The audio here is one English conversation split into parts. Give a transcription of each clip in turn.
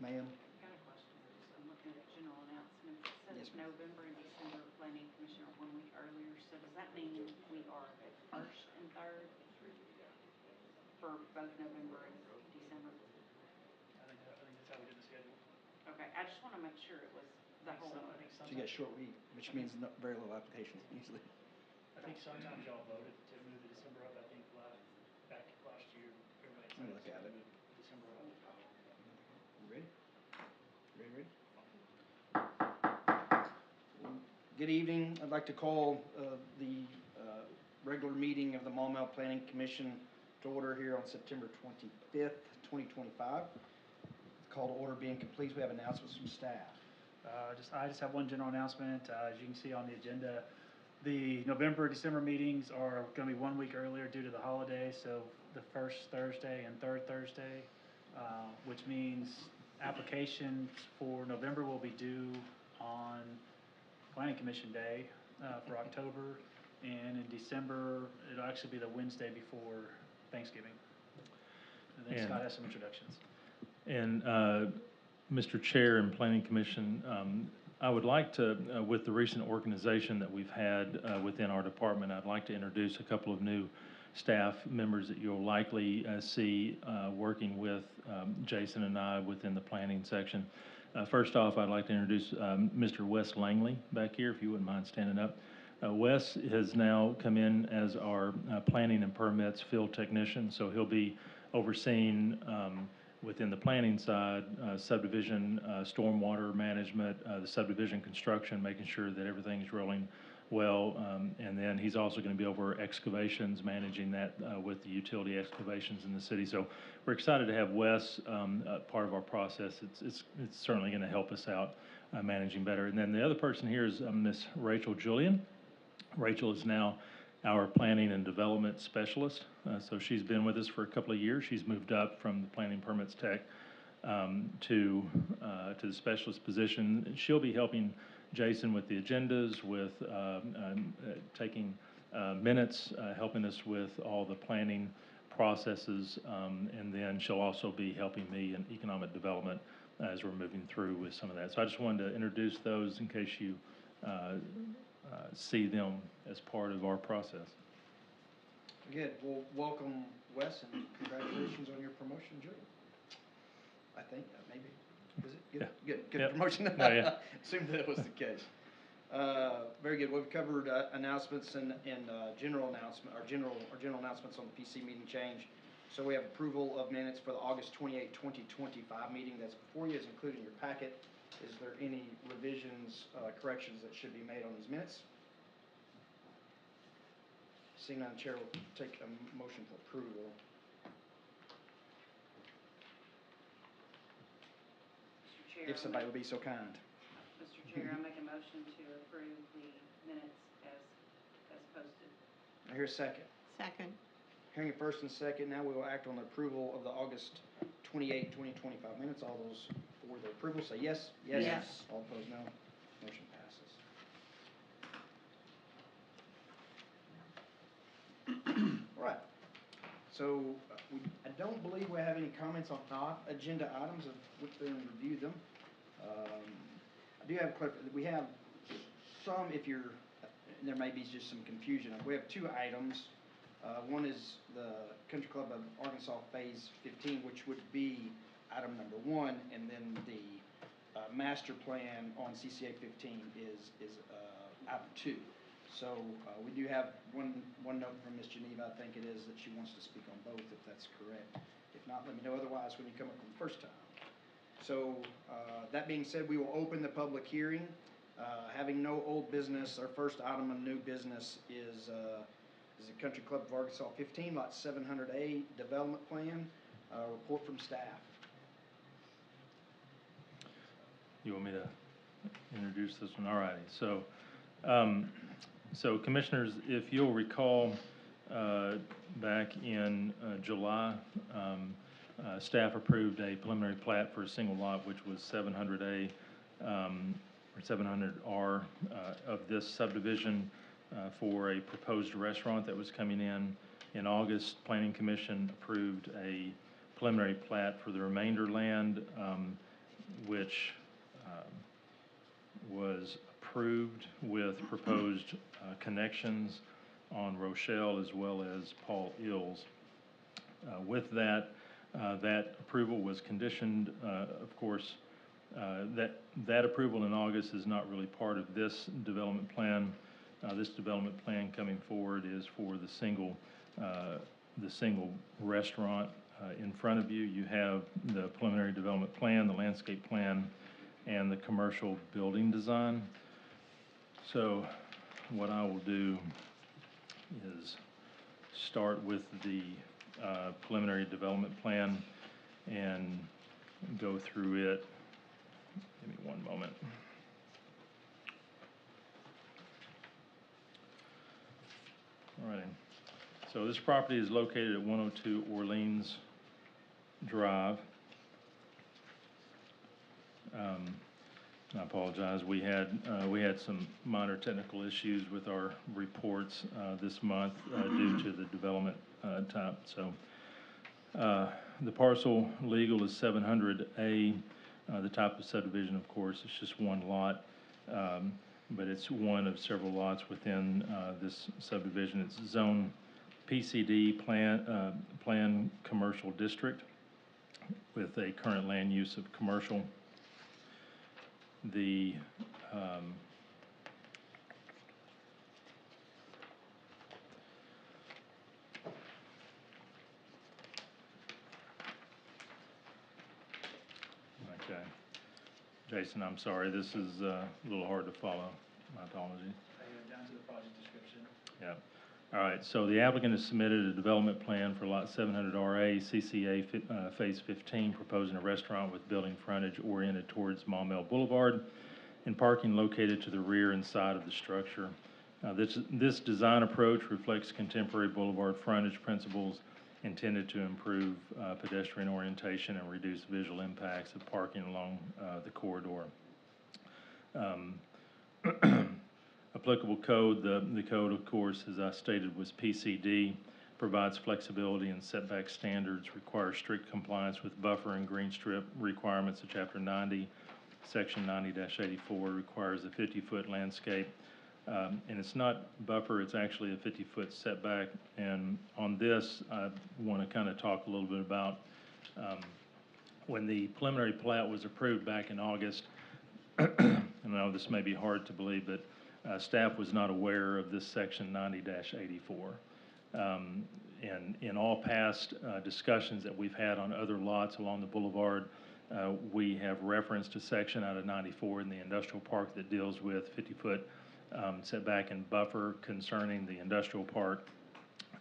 Ma'am? I've got a question. I'm looking at general announcements. It says Yes, ma'am. November and December planning commission are 1 week earlier. So does that mean we are at first and third for both November and December? I think that's how we did the schedule. Okay, I just want to make sure it was the whole I month. think So you got a short week, which means very little applications usually. I think sometimes y'all voted to move the December up. I think back last year, everybody Let me look at it. December up. You ready? Ready? Good evening. I'd like to call the regular meeting of the Maumelle Planning Commission to order here on September 25th, 2025. Call to order being complete, we have announcements from staff. I just have one general announcement. As you can see on the agenda, the November, December meetings are going to be 1 week earlier due to the holiday. So the first Thursday and third Thursday, which means applications for November will be due on Planning Commission Day for October, and in December it'll actually be the Wednesday before Thanksgiving. And then Scott has some introductions. And Mr. Chair and Planning Commission, I would like to, with the recent organization that we've had within our department, I'd like to introduce a couple of new staff members that you'll likely see working with Jason and I within the planning section. First off, I'd like to introduce Mr. Wes Langley back here, if you wouldn't mind standing up. Wes has now come in as our planning and permits field technician, so he'll be overseeing within the planning side, subdivision, stormwater management, the subdivision construction, making sure that everything's rolling well. And then he's also going to be over excavations, managing that with the utility excavations in the city. So we're excited to have Wes part of our process. It's certainly going to help us out managing better. And then the other person here is Miss Rachel Julian. Rachel is now our planning and development specialist. So she's been with us for a couple of years. She's moved up from the planning permits tech to the specialist position. She'll be helping Jason with the agendas, with taking minutes, helping us with all the planning processes, and then she'll also be helping me in economic development as we're moving through with some of that. So I just wanted to introduce those in case you see them as part of our process. Good. Well, welcome, Wes, and congratulations on your promotion, Joe. I think, maybe. Is it? Good. Yeah. Good Yep. promotion. Oh, yeah. Assumed that was the case. Very good. We've covered announcements and general announcement, our general announcements on the PC meeting change. So we have approval of minutes for the August 28, 2025 meeting. That's before you, is included in your packet. Is there any revisions, corrections that should be made on these minutes? Seeing none, Chair will take a motion for approval. Mr. Chair, If somebody would be so kind. Mr. Chair, I make a motion to approve the minutes as posted. I hear a second. Second. Hearing a first and second, now we will act on the approval of the August 28, 2025 minutes. All those for the approval say yes. Yes. All opposed, no. Motion passes. All right. So I don't believe we have any comments on not agenda items. I've looked through and reviewed them. I do have we have some, if you're, there may be just some confusion. We have two items. One is the Country Club of Arkansas Phase 15, which would be item number 1, and then the master plan on CCA 15 is item 2. So we do have one note from Ms. Geneva, I think it is, that she wants to speak on both, if that's correct. If not, let me know otherwise when you come up for the first time. So that being said, we will open the public hearing. Having no old business, our first item of new business is the Country Club of Arkansas 15, lot 700A development plan. Report from staff. You want me to introduce this one? All righty. So, so commissioners, if you'll recall, back in July, staff approved a preliminary plat for a single lot, which was 700A or 700R of this subdivision for a proposed restaurant that was coming in. In August, Planning Commission approved a preliminary plat for the remainder land. which was approved with proposed connections on Rochelle as well as Paul Ills. With that, that approval was conditioned, of course, that approval in August is not really part of this development plan. This development plan coming forward is for the single restaurant. In front of you, you have the preliminary development plan, the landscape plan, and the commercial building design. So what I will do is start with the preliminary development plan and go through it. Give me one moment. All right. So this property is located at 102 Orleans Drive. I apologize. We had some minor technical issues with our reports this month due to the development type. So the parcel legal is 700A. The type of subdivision, of course, is just one lot, but it's one of several lots within this subdivision. It's zone PCD plan commercial district with a current land use of commercial. The okay, Jason, I'm sorry, this is a little hard to follow. My apologies. Down to the project description. Yeah. All right, so the applicant has submitted a development plan for lot 700RA, CCA Phase 15, proposing a restaurant with building frontage oriented towards Maumelle Boulevard and parking located to the rear and side of the structure. This design approach reflects contemporary boulevard frontage principles intended to improve pedestrian orientation and reduce visual impacts of parking along the corridor. Applicable code, the code, of course, as I stated, was PCD, provides flexibility and setback standards, requires strict compliance with buffer and green strip requirements of Chapter 90. Section 90-84 requires a 50-foot landscape, and it's not buffer, it's actually a 50-foot setback. And on this, I want to kind of talk a little bit about when the preliminary plat was approved back in August. I know this may be hard to believe, but staff was not aware of this section 90-84. And in all past discussions that we've had on other lots along the boulevard, we have referenced a section out of 94 in the industrial park that deals with 50-foot setback and buffer concerning the industrial park.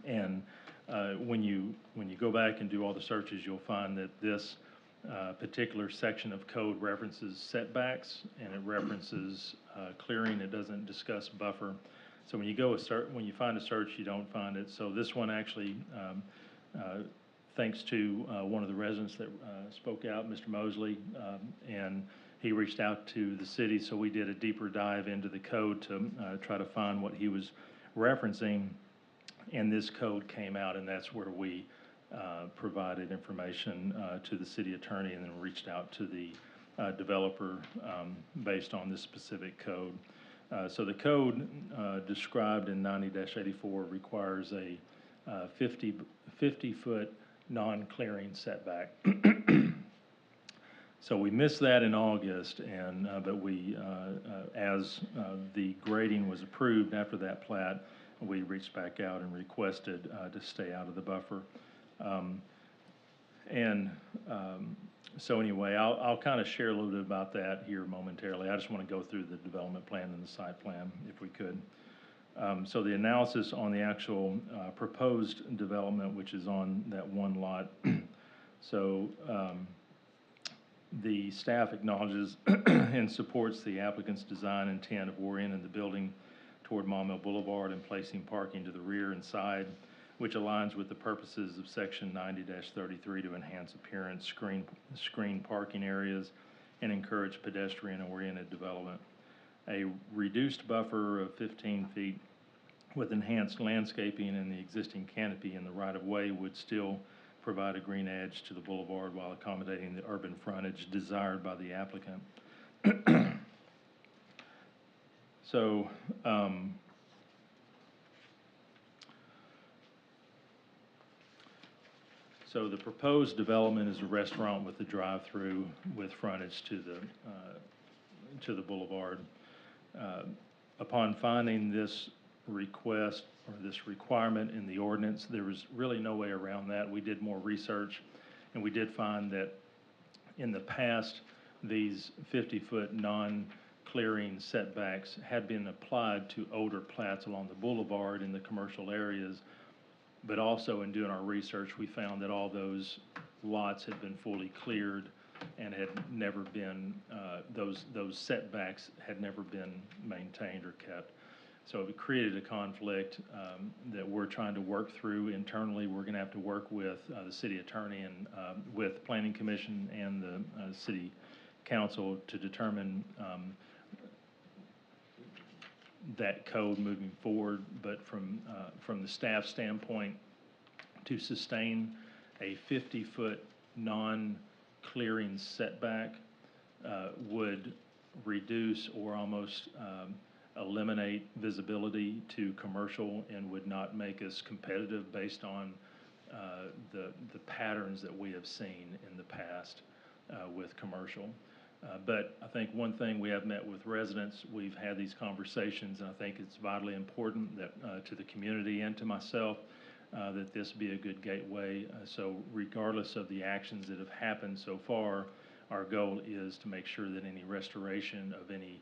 And when you go back and do all the searches, you'll find that this particular section of code references setbacks and it references clearing. It doesn't discuss buffer. So when you find a search, you don't find it. So this one actually, thanks to one of the residents that spoke out, Mr. Mosley, and he reached out to the city, so we did a deeper dive into the code to try to find what he was referencing, and this code came out, and that's where we provided information to the city attorney and then reached out to the developer based on this specific code. So the code described in 90-84 requires a 50-foot non-clearing setback. So we missed that in August, and but we, as the grading was approved after that plat, we reached back out and requested to stay out of the buffer. So anyway, I'll kind of share a little bit about that here momentarily. I just want to go through the development plan and the site plan, if we could. So the analysis on the actual proposed development, which is on that one lot. So the staff acknowledges and supports the applicant's design intent of orienting the building toward Maumelle Boulevard and placing parking to the rear and side, which aligns with the purposes of Section 90-33 to enhance appearance, screen parking areas, and encourage pedestrian-oriented development. A reduced buffer of 15 feet with enhanced landscaping and the existing canopy in the right-of-way would still provide a green edge to the boulevard while accommodating the urban frontage desired by the applicant. So, so the proposed development is a restaurant with a drive-through with frontage to the boulevard. Upon finding this request or this requirement in the ordinance, there was really no way around that. We did more research, and we did find that in the past, these 50-foot non-clearing setbacks had been applied to older plats along the boulevard in the commercial areas. But also in doing our research, we found that all those lots had been fully cleared and had never been, those setbacks had never been maintained or kept. So it created a conflict that we're trying to work through internally. We're going to have to work with the city attorney and with Planning Commission and the city council to determine that code moving forward. But from the staff standpoint, to sustain a 50-foot non-clearing setback would reduce or almost eliminate visibility to commercial and would not make us competitive based on the patterns that we have seen in the past with commercial. But I think one thing, we have met with residents, we've had these conversations, and I think it's vitally important that to the community and to myself that this be a good gateway. So regardless of the actions that have happened so far, our goal is to make sure that any restoration of any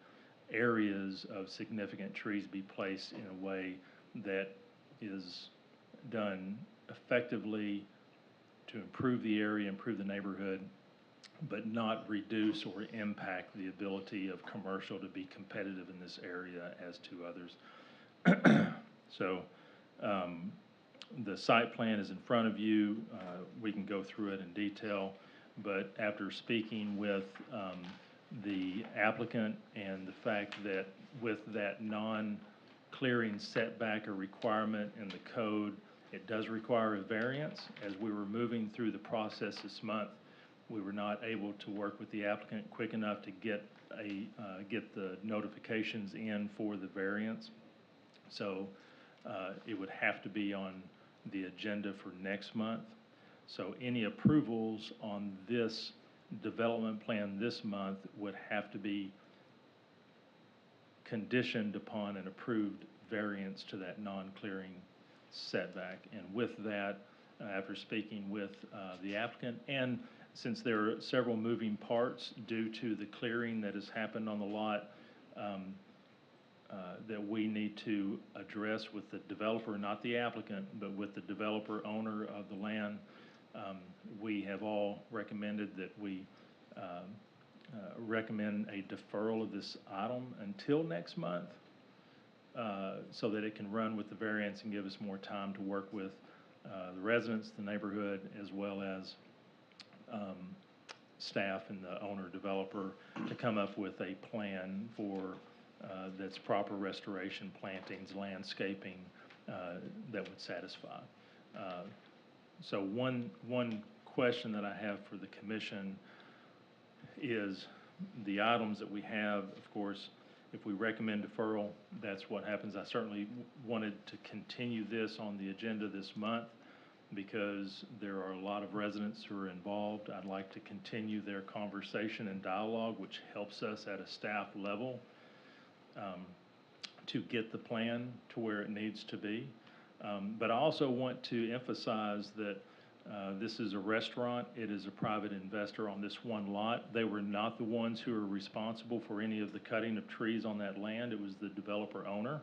areas of significant trees be placed in a way that is done effectively to improve the area, improve the neighborhood, but not reduce or impact the ability of commercial to be competitive in this area as to others. So the site plan is in front of you. We can go through it in detail, but after speaking with the applicant and the fact that with that non-clearing setback or requirement in the code, it does require a variance. As we were moving through the process this month, we were not able to work with the applicant quick enough to get the notifications in for the variance. So it would have to be on the agenda for next month. So any approvals on this development plan this month would have to be conditioned upon an approved variance to that non-clearing setback. And with that, after speaking with the applicant, and since there are several moving parts due to the clearing that has happened on the lot, that we need to address with the developer, not the applicant, but with the developer owner of the land, we have all recommended that we recommend a deferral of this item until next month, so that it can run with the variance and give us more time to work with the residents, the neighborhood, as well as staff and the owner developer to come up with a plan for that's proper restoration, plantings, landscaping that would satisfy. So one question that I have for the commission is the items that we have. Of course, if we recommend deferral, that's what happens. I certainly wanted to continue this on the agenda this month because there are a lot of residents who are involved. I'd like to continue their conversation and dialogue, which helps us at a staff level to get the plan to where it needs to be. But I also want to emphasize that this is a restaurant. It is a private investor on this one lot. They were not the ones who are responsible for any of the cutting of trees on that land. It was the developer owner,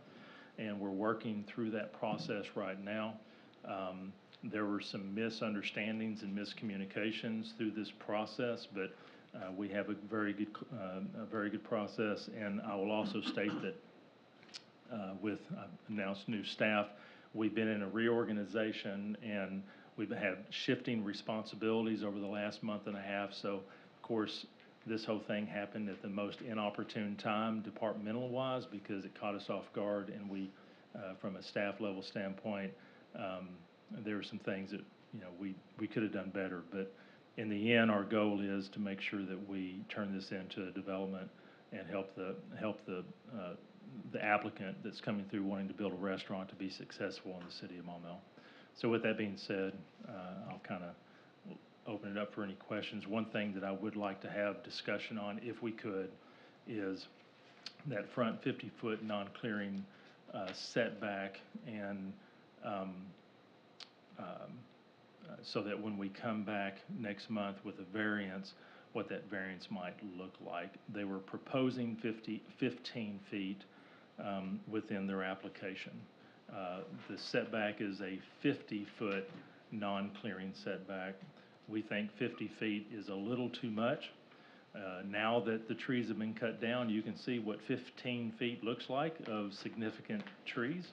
and we're working through that process right now. There were some misunderstandings and miscommunications through this process, but we have a very good process. And I will also state that with announced new staff, we've been in a reorganization and we've had shifting responsibilities over the last month and a half. So, of course, this whole thing happened at the most inopportune time, departmental-wise, because it caught us off guard, and we, from a staff level standpoint, there were some things that you know, we could have done better. But in the end, our goal is to make sure that we turn this into a development and help the applicant that's coming through wanting to build a restaurant to be successful in the city of Maumelle. So with that being said, I'll kind of open it up for any questions. One thing that I would like to have discussion on, if we could, is that front 50-foot non-clearing setback, and so that when we come back next month with a variance, what that variance might look like. They were proposing 15 feet within their application. The setback is a 50-foot non-clearing setback. We think 50 feet is a little too much. Now that the trees have been cut down, you can see what 15 feet looks like of significant trees.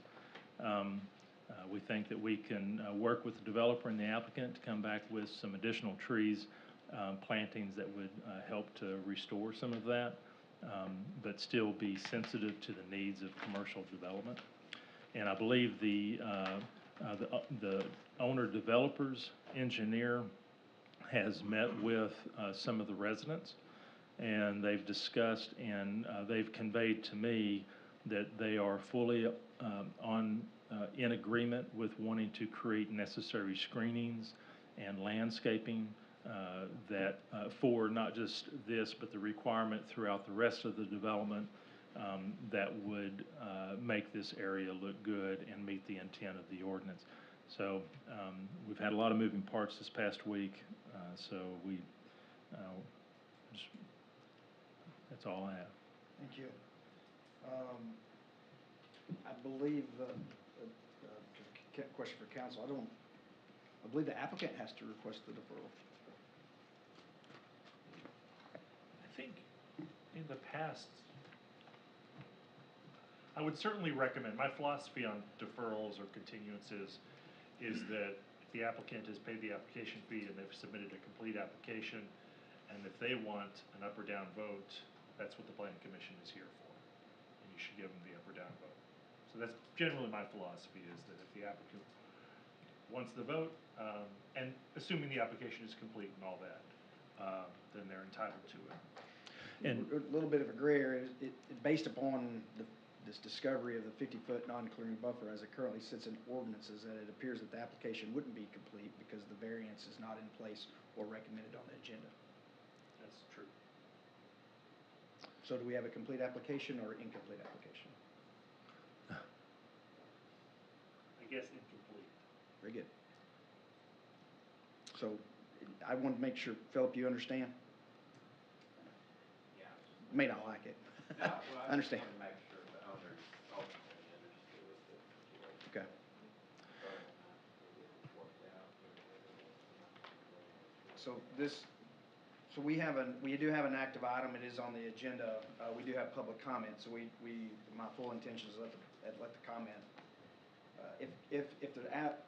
We think that we can work with the developer and the applicant to come back with some additional trees, plantings that would help to restore some of that, but still be sensitive to the needs of commercial development. And I believe the owner-developer's engineer has met with some of the residents, and they've discussed and they've conveyed to me that they are fully in agreement with wanting to create necessary screenings and landscaping that for not just this, but the requirement throughout the rest of the development that would make this area look good and meet the intent of the ordinance. So we've had a lot of moving parts this past week, so we just, that's all I have. Thank you. I believe, question for council, I believe the applicant has to request the deferral. I think in the past, I would certainly recommend, my philosophy on deferrals or continuances is that if the applicant has paid the application fee and they've submitted a complete application, and if they want an up or down vote, that's what the planning commission is here for. And you should give them the up or down vote. So that's generally my philosophy, is that if the applicant wants the vote, and assuming the application is complete and all that, then they're entitled to it. And a little bit of a gray area, based upon this discovery of the 50-foot non-clearing buffer as it currently sits in ordinances, that it appears that the application wouldn't be complete because the variance is not in place or recommended on the agenda. That's true. So do we have a complete application or incomplete application? I guess incomplete. Very good. So I want to make sure, Philip, you understand? Yeah. May not like it. No, well, I Understand. just want to make sure the owners ultimately understood the situation. Okay. So we do have an active item. It is on the agenda. We do have public comment. So my full intention is let the comment. If the app,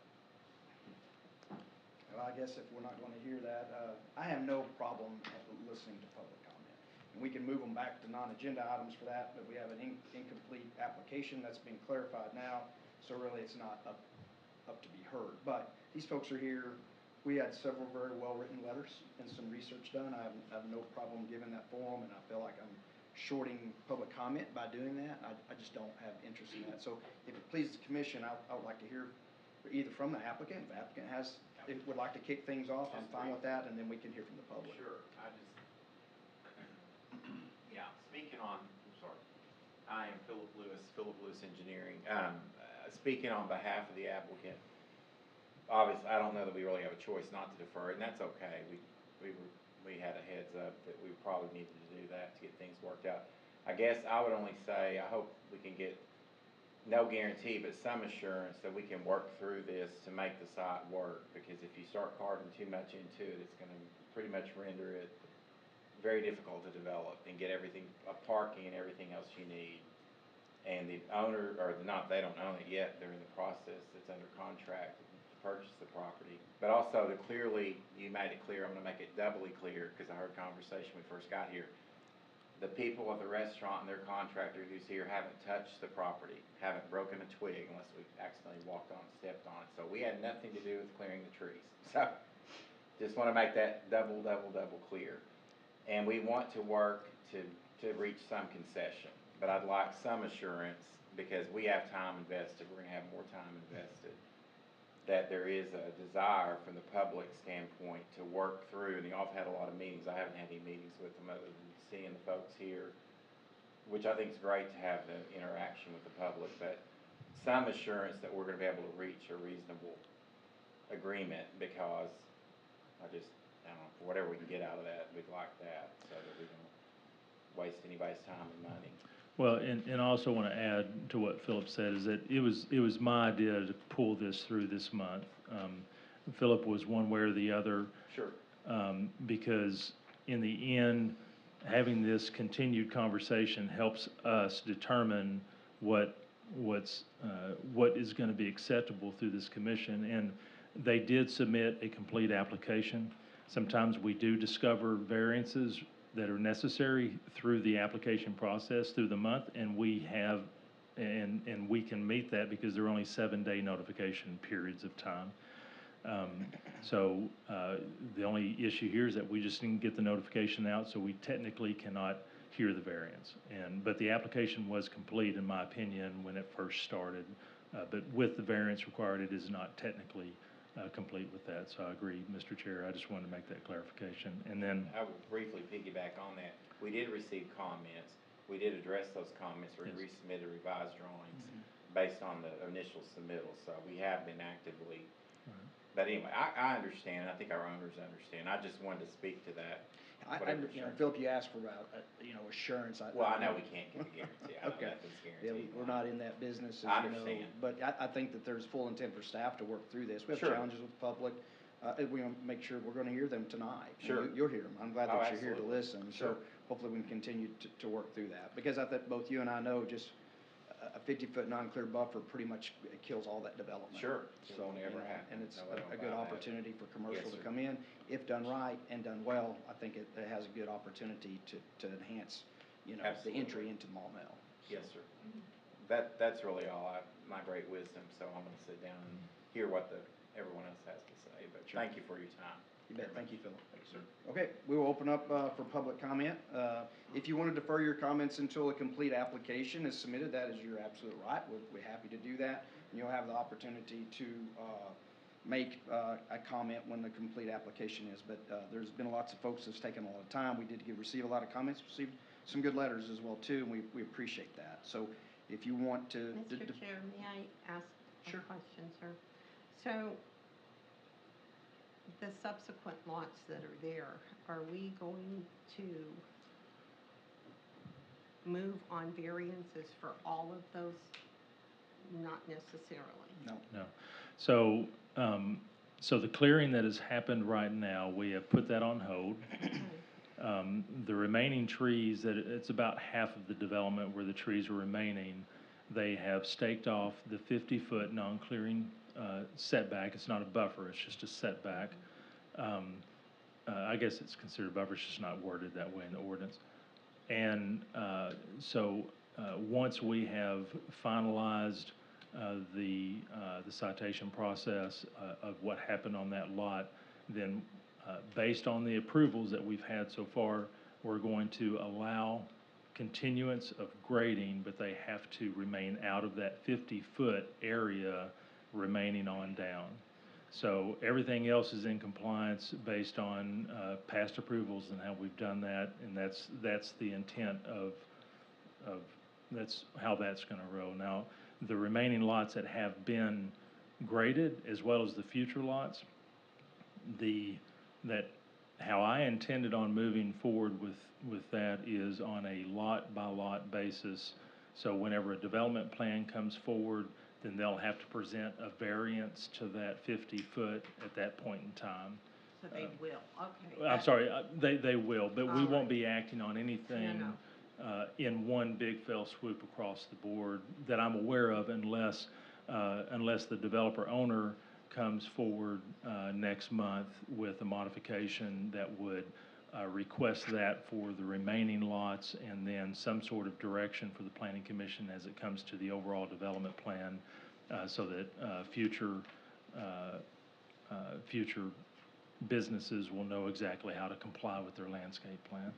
well, I guess if we're not going to hear that, I have no problem listening to public comment. And we can move them back to non-agenda items for that, but we have an incomplete application that's being clarified now, so really it's not up to be heard. But these folks are here. We had several very well-written letters and some research done. I have no problem giving that forum, and I feel like I'm shorting public comment by doing that. I just don't have interest in that. So if it pleases the commission, I would like to hear either from the applicant. If the applicant would like to kick things off, I'm fine with that, and then we can hear from the public. Sure, yeah, speaking on, I'm sorry, I am Philip Lewis Engineering. Speaking on behalf of the applicant, obviously, I don't know that we really have a choice not to defer it, and that's okay. We had a heads up that we probably needed to do that to get things worked out. I guess I would only say, I hope we can get, no guarantee, but some assurance that we can work through this to make the site work, because if you start carving too much into it, it's going to pretty much render it very difficult to develop and get everything, parking and everything else you need. And the owner, or not, they don't own it yet, they're in the process, it's under contract to purchase the property. But also, you made it clear, I'm going to make it doubly clear, because I heard a conversation when we first got here. The people of the restaurant and their contractor who's here haven't touched the property, haven't broken a twig unless we accidentally walked on, stepped on it. So we had nothing to do with clearing the trees. So just want to make that double clear. And we want to work to reach some concession, but I'd like some assurance, because we have time invested, we're gonna have more time invested, that there is a desire from the public standpoint to work through, and y'all have had a lot of meetings. I haven't had any meetings with them other than seeing the folks here, which I think is great to have the interaction with the public, but some assurance that we're gonna be able to reach a reasonable agreement, because I don't know, for whatever we can get out of that, we'd like that, so that we don't waste anybody's time and money. Well, and I also want to add to what Philip said, is that it was my idea to pull this through this month. Philip was one way or the other. Sure. Because in the end, having this continued conversation helps us determine what is going to be acceptable through this commission. And they did submit a complete application. Sometimes we do discover variances that are necessary through the application process through the month, and we can meet that because there are only 7-day notification periods of time. So the only issue here is that we just didn't get the notification out, so we technically cannot hear the variance. But the application was complete, in my opinion, when it first started. But with the variance required, it is not technically complete with that. So I agree, Mr. Chair. I just wanted to make that clarification. And then I would briefly piggyback on that. We did receive comments. We did address those comments. We Yes. resubmitted revised drawings based on the initial submittal. So we have been actively. But anyway, I understand. I think our owners understand. I just wanted to speak to that. Philip, you asked for about, assurance. Well, I know we can't give a guarantee. I know Okay. nothing's Yeah, guaranteed. we're not in that business, as I you know. understand. But I think that there's full intent for staff to work through this. We have Sure. challenges with the public. We want to make sure we're going to hear them tonight. And Sure. You'll hear them. I'm glad Oh, that you're here to absolutely. listen. Sure. So hopefully we can continue to work through that. Because I think both you and I know just a 50-foot non-clear buffer pretty much kills all that development. Sure. It So, won't ever happen. and it's No, I don't a good buy that. opportunity for commercial Yes, to sir. come in. If done right and done well, I think it has a good opportunity to enhance, the Absolutely. entry into Maumelle. Yes, sir. That's really all my great wisdom, so I'm gonna sit down and hear what everyone else has to say, but Sure. thank you for your time. You bet. Thank you, Philip. Thank you, sir. Okay, we will open up for public comment. If you want to defer your comments until a complete application is submitted, that is your absolute right. We're happy to do that. And you'll have the opportunity to make a comment when the complete application is. But there's been lots of folks that's taken a lot of time. We did receive a lot of comments, received some good letters as well, too, and we appreciate that. So if you want to... Mr. Chair, may I ask Sure. a question, sir? So, the subsequent lots that are there, are we going to move on variances for all of those? Not necessarily. No. No. So, so the clearing that has happened right now, we have put that on hold. The remaining trees, it's about half of the development where the trees are remaining. They have staked off the 50-foot non-clearing setback. It's not a buffer, it's just a setback. I guess it's considered a buffer, it's just not worded that way in the ordinance. And so once we have finalized the citation process of what happened on that lot, then based on the approvals that we've had so far, we're going to allow continuance of grading, but they have to remain out of that 50-foot area remaining on down. So everything else is in compliance based on past approvals and how we've done that, and that's the intent of that's how that's going to roll. Now, the remaining lots that have been graded, as well as the future lots, how I intended on moving forward with that is on a lot-by-lot basis. So whenever a development plan comes forward, then they'll have to present a variance to that 50-foot at that point in time. So they will, okay. I'm sorry, they will, but we All won't right. be acting on anything in one big fell swoop across the board that I'm aware of, unless the developer owner comes forward next month with a modification that would request that for the remaining lots, and then some sort of direction for the planning commission as it comes to the overall development plan, so that future businesses will know exactly how to comply with their landscape plan.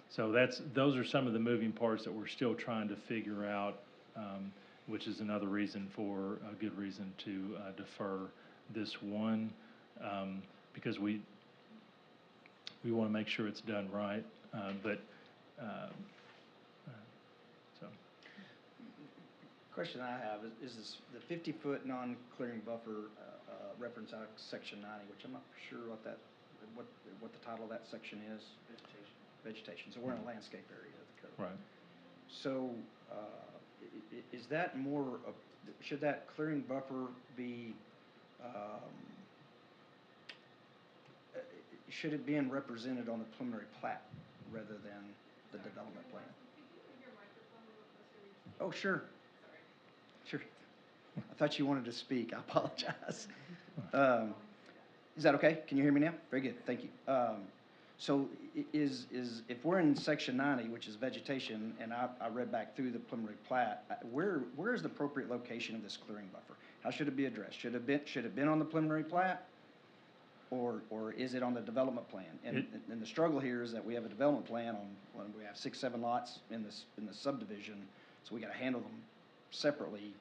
So those are some of the moving parts that we're still trying to figure out, which is another reason for a good reason to defer this one, because we want to make sure it's done right, so. Question I have is this, the 50-foot non-clearing buffer reference out of section 90, which I'm not sure what the title of that section is. Vegetation. So we're in a landscape area of the code. Right. So is that more, should that clearing buffer be, should it be represented on the preliminary plat rather than the development plan? Oh, sure. Sure. I thought you wanted to speak. I apologize. Is that okay? Can you hear me now? Very good. Thank you. So if we're in section 90, which is vegetation, and I read back through the preliminary plat, where is the appropriate location of this clearing buffer? How should it be addressed? Should it been on the preliminary plat, or is it on the development plan? And the struggle here is that we have a development plan on when we have 6, 7 lots in the subdivision, so we got to handle them separately.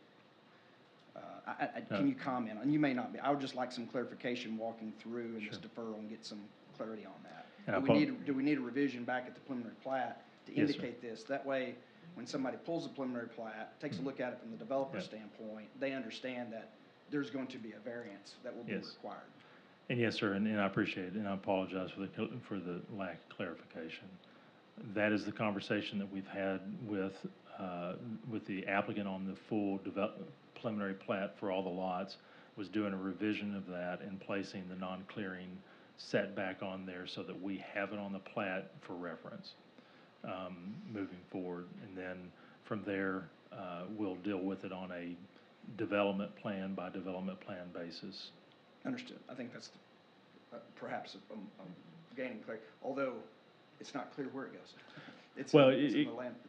Can you comment? And you may not be. I would just like some clarification walking through and this deferral and get some clarity on that. Do we need a revision back at the preliminary plat to indicate this? That way, when somebody pulls the preliminary plat, takes a look at it from the developer standpoint, they understand that there's going to be a variance that will be required. And yes, sir, and I appreciate it, and I apologize for the lack of clarification. That is the conversation that we've had with the applicant on the full preliminary plat for all the lots, was doing a revision of that and placing the non-clearing setback on there so that we have it on the plat for reference moving forward. And then from there, we'll deal with it on a development plan by development plan basis. Understood. I think that's perhaps gaining clarity, although it's not clear where it goes. It's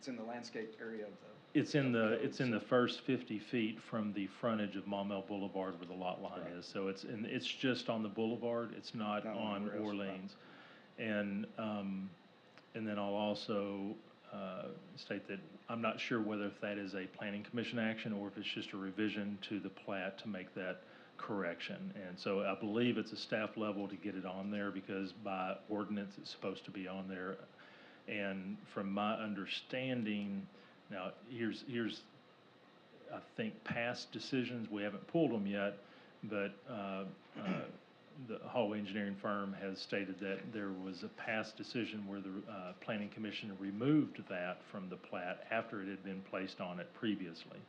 in the landscape area of the. It's in the first 50 feet from the frontage of Maumelle Boulevard where the lot line is. So it's just on the boulevard. It's not on Orleans. And then I'll also state that I'm not sure whether if that is a planning commission action or if it's just a revision to the plat to make that correction. And so I believe it's a staff level to get it on there because by ordinance it's supposed to be on there. And from my understanding, now here's I think past decisions, we haven't pulled them yet, but the Hallway Engineering firm has stated that there was a past decision where the Planning Commission removed that from the plat after it had been placed on it previously.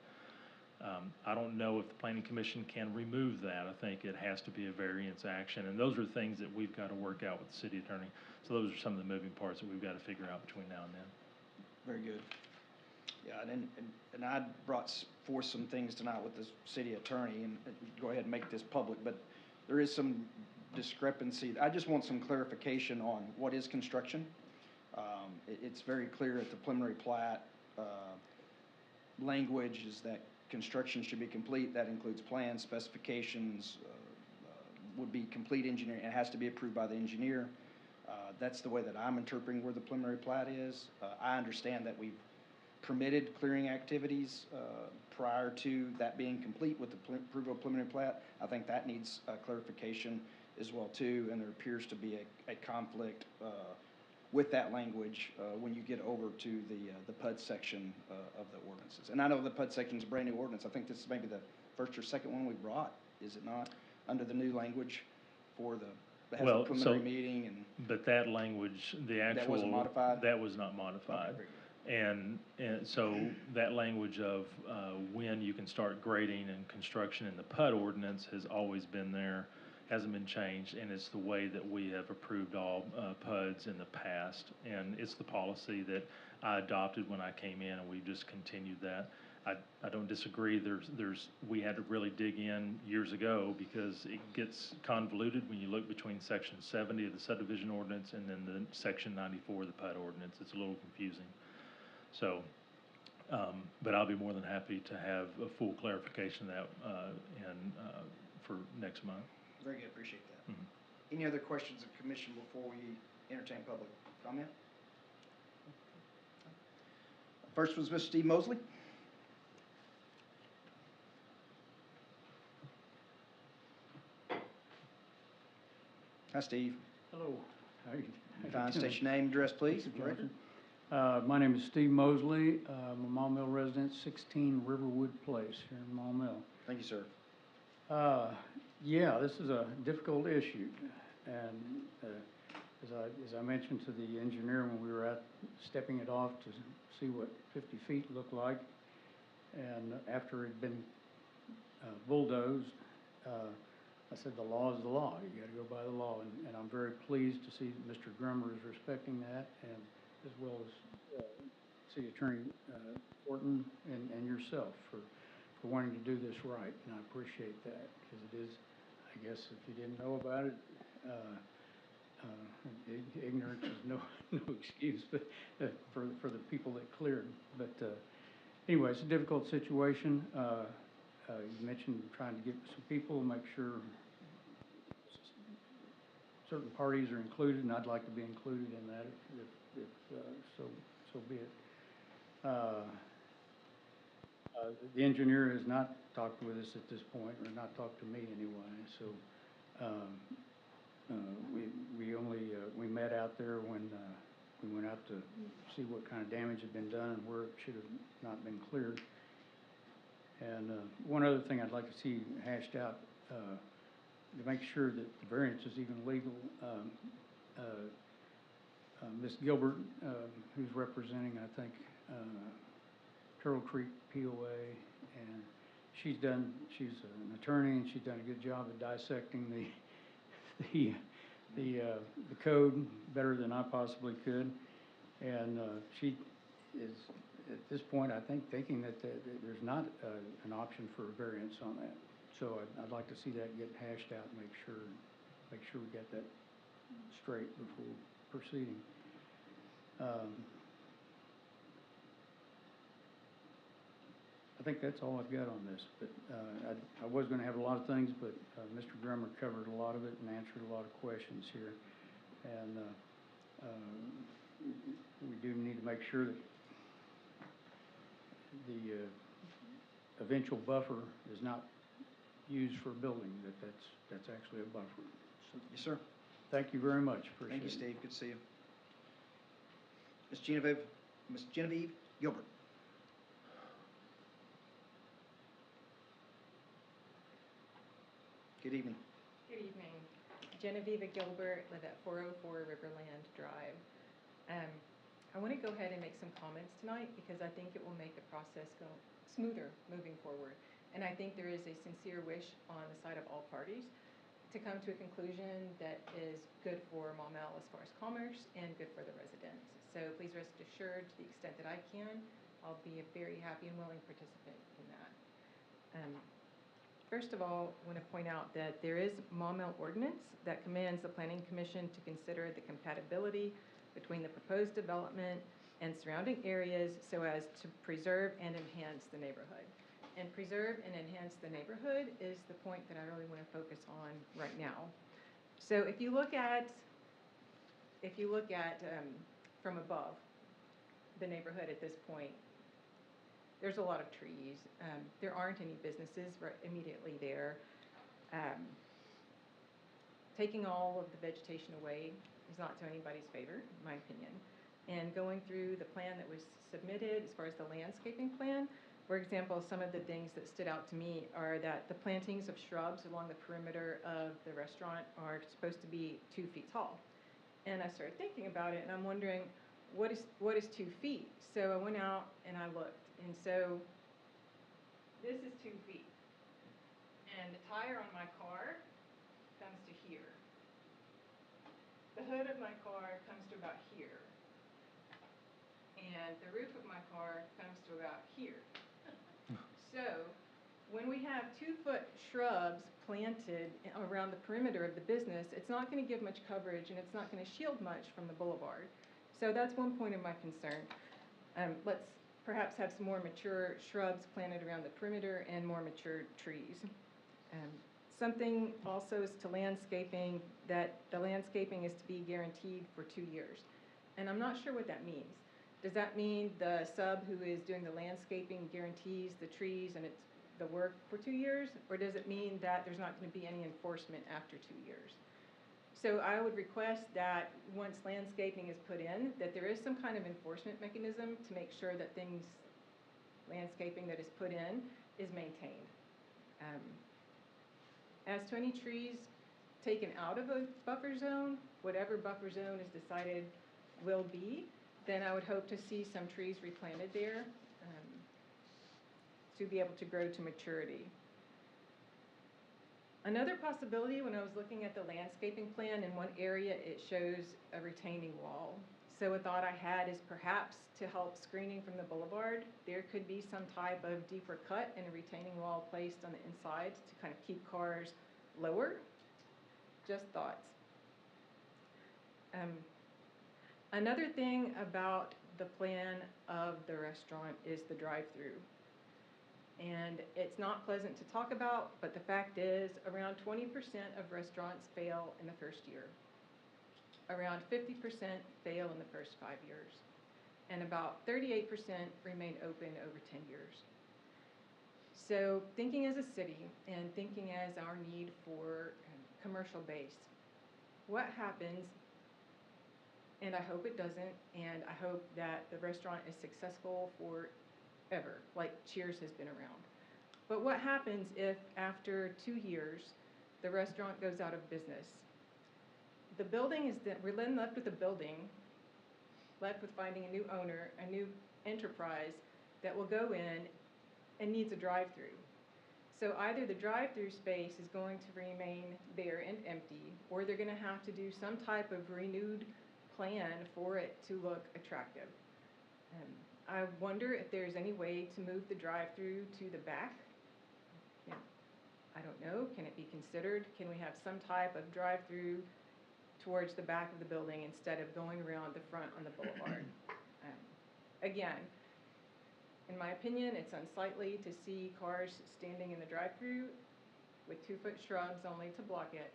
I don't know if the Planning Commission can remove that. I think it has to be a variance action, and those are things that we've got to work out with the city attorney. So those are some of the moving parts that we've got to figure out between now and then. Very good. Yeah, and I brought forth some things tonight with the city attorney, and go ahead and make this public, but there is some discrepancy. I just want some clarification on what is construction. It's very clear at the preliminary plat language is that construction should be complete. That includes plans, specifications, would be complete engineering. It has to be approved by the engineer. That's the way that I'm interpreting where the preliminary plat is. I understand that we've permitted clearing activities prior to that being complete with the approval of preliminary plat. I think that needs clarification as well too, and there appears to be a conflict with that language when you get over to the PUD section of the ordinances. And I know the PUD section is a brand new ordinance. I think this is maybe the first or second one we brought, is it not, under the new language for the preliminary meeting? And but that language, the actual that wasn't modified? That was not modified. Okay, and so that language of when you can start grading and construction in the PUD ordinance has always been there, hasn't been changed, and it's the way that we have approved all PUDs in the past, and it's the policy that I adopted when I came in, and we just continued that. I don't disagree, we had to really dig in years ago because it gets convoluted when you look between section 70 of the subdivision ordinance and then the section 94 of the PUD ordinance. It's a little confusing. So, but I'll be more than happy to have a full clarification of that, for next month. Very good, appreciate that. Mhm. Any other questions of commission before we entertain public comment? First was Mr. Steve Mosley. Hi, Steve. Hello. How you Fine, doing? state your name, address, please, for the Mr. record. Johnson. My name is Steve Mosley. I'm a Maumelle resident, 16 Riverwood Place here in Maumelle. Thank you, sir. Yeah, this is a difficult issue. And as I mentioned to the engineer when we were out stepping it off to see what 50 feet looked like, and after it had been bulldozed, I said, the law is the law. You got to go by the law. And I'm very pleased to see that Mr. Grummer is respecting that, and as well as City Attorney Horton and yourself for wanting to do this right. And I appreciate that, because it is, I guess, if you didn't know about it, ignorance is no excuse, but for the people that cleared. But anyway, it's a difficult situation. You mentioned trying to get some people, make sure certain parties are included, and I'd like to be included in that if so be it. The engineer has not talked with us at this point, or not talked to me anyway, so we met out there when we went out to see what kind of damage had been done and where it should have not been cleared. And one other thing I'd like to see hashed out, to make sure that the variance is even legal, Ms. Gilbert, who's representing, I think, Turtle Creek POA, and she's an attorney, and she's done a good job of dissecting the code better than I possibly could. And she is, at this point, I think, thinking that there's not an option for a variance on that. So I'd like to see that get hashed out and make sure we get that straight before proceeding. I think that's all I've got on this, but I was going to have a lot of things, but Mr. Drummer covered a lot of it and answered a lot of questions here. And we do need to make sure that the eventual buffer is not used for building, that's actually a buffer. So, Yes, sir. thank you very much. Appreciate Thank you, it. Steve. Good to see you. Ms. Genevieve Gilbert. Good evening. Good evening. Genevieve Gilbert, live at 404 Riverland Drive. I want to go ahead and make some comments tonight because I think it will make the process go smoother moving forward. And I think there is a sincere wish on the side of all parties to come to a conclusion that is good for Maumelle as far as commerce and good for the residents. So please rest assured, to the extent that I can, I'll be a very happy and willing participant in that. First of all, I want to point out that there is Maumelle ordinance that commands the Planning Commission to consider the compatibility between the proposed development and surrounding areas so as to preserve and enhance the neighborhood. And preserve and enhance the neighborhood is the point that I really want to focus on right now. So if you look at from above the neighborhood at this point, there's a lot of trees. There aren't any businesses right immediately there. Taking all of the vegetation away is not to anybody's favor, in my opinion. And going through the plan that was submitted as far as the landscaping plan, for example, some of the things that stood out to me are that the plantings of shrubs along the perimeter of the restaurant are supposed to be 2 feet tall. And I started thinking about it, and I'm wondering, what is 2 feet? So I went out and I looked, and so this is 2 feet. And the tire on my car comes to here. The hood of my car comes to about here. And the roof of my car comes to about here. So, when we have 2-foot shrubs planted around the perimeter of the business, it's not gonna give much coverage and it's not gonna shield much from the boulevard. So that's one point of my concern. Let's perhaps have some more mature shrubs planted around the perimeter and more mature trees. Something also is to landscaping, that the landscaping is to be guaranteed for 2 years. And I'm not sure what that means. Does that mean the sub who is doing the landscaping guarantees the trees and it's the work for 2 years? Or does it mean that there's not going to be any enforcement after 2 years? So I would request that once landscaping is put in, that there is some kind of enforcement mechanism to make sure that landscaping that is put in is maintained. As to any trees taken out of a buffer zone, whatever buffer zone is decided will be, then I would hope to see some trees replanted there to be able to grow to maturity. Another possibility, when I was looking at the landscaping plan, in one area it shows a retaining wall. So a thought I had is perhaps to help screening from the boulevard, there could be some type of deeper cut and a retaining wall placed on the inside to kind of keep cars lower. Just thoughts. Another thing about the plan of the restaurant is the drive-through. And it's not pleasant to talk about, but the fact is around 20% of restaurants fail in the first year. Around 50% fail in the first 5 years. And about 38% remain open over 10 years. So thinking as a city and thinking as our need for commercial base, what happens, and I hope it doesn't, and I hope that the restaurant is successful forever, like Cheers has been around. But what happens if after 2 years, the restaurant goes out of business? The building is that we're then left with a building, left with finding a new owner, a new enterprise that will go in and needs a drive-through. So either the drive-through space is going to remain bare and empty, or they're gonna have to do some type of renewed plan for it to look attractive. I wonder if there's any way to move the drive-through to the back. Yeah, I don't know, can it be considered? Can we have some type of drive-through towards the back of the building instead of going around the front on the boulevard? Again, in my opinion, it's unsightly to see cars standing in the drive-through with 2-foot shrubs only to block it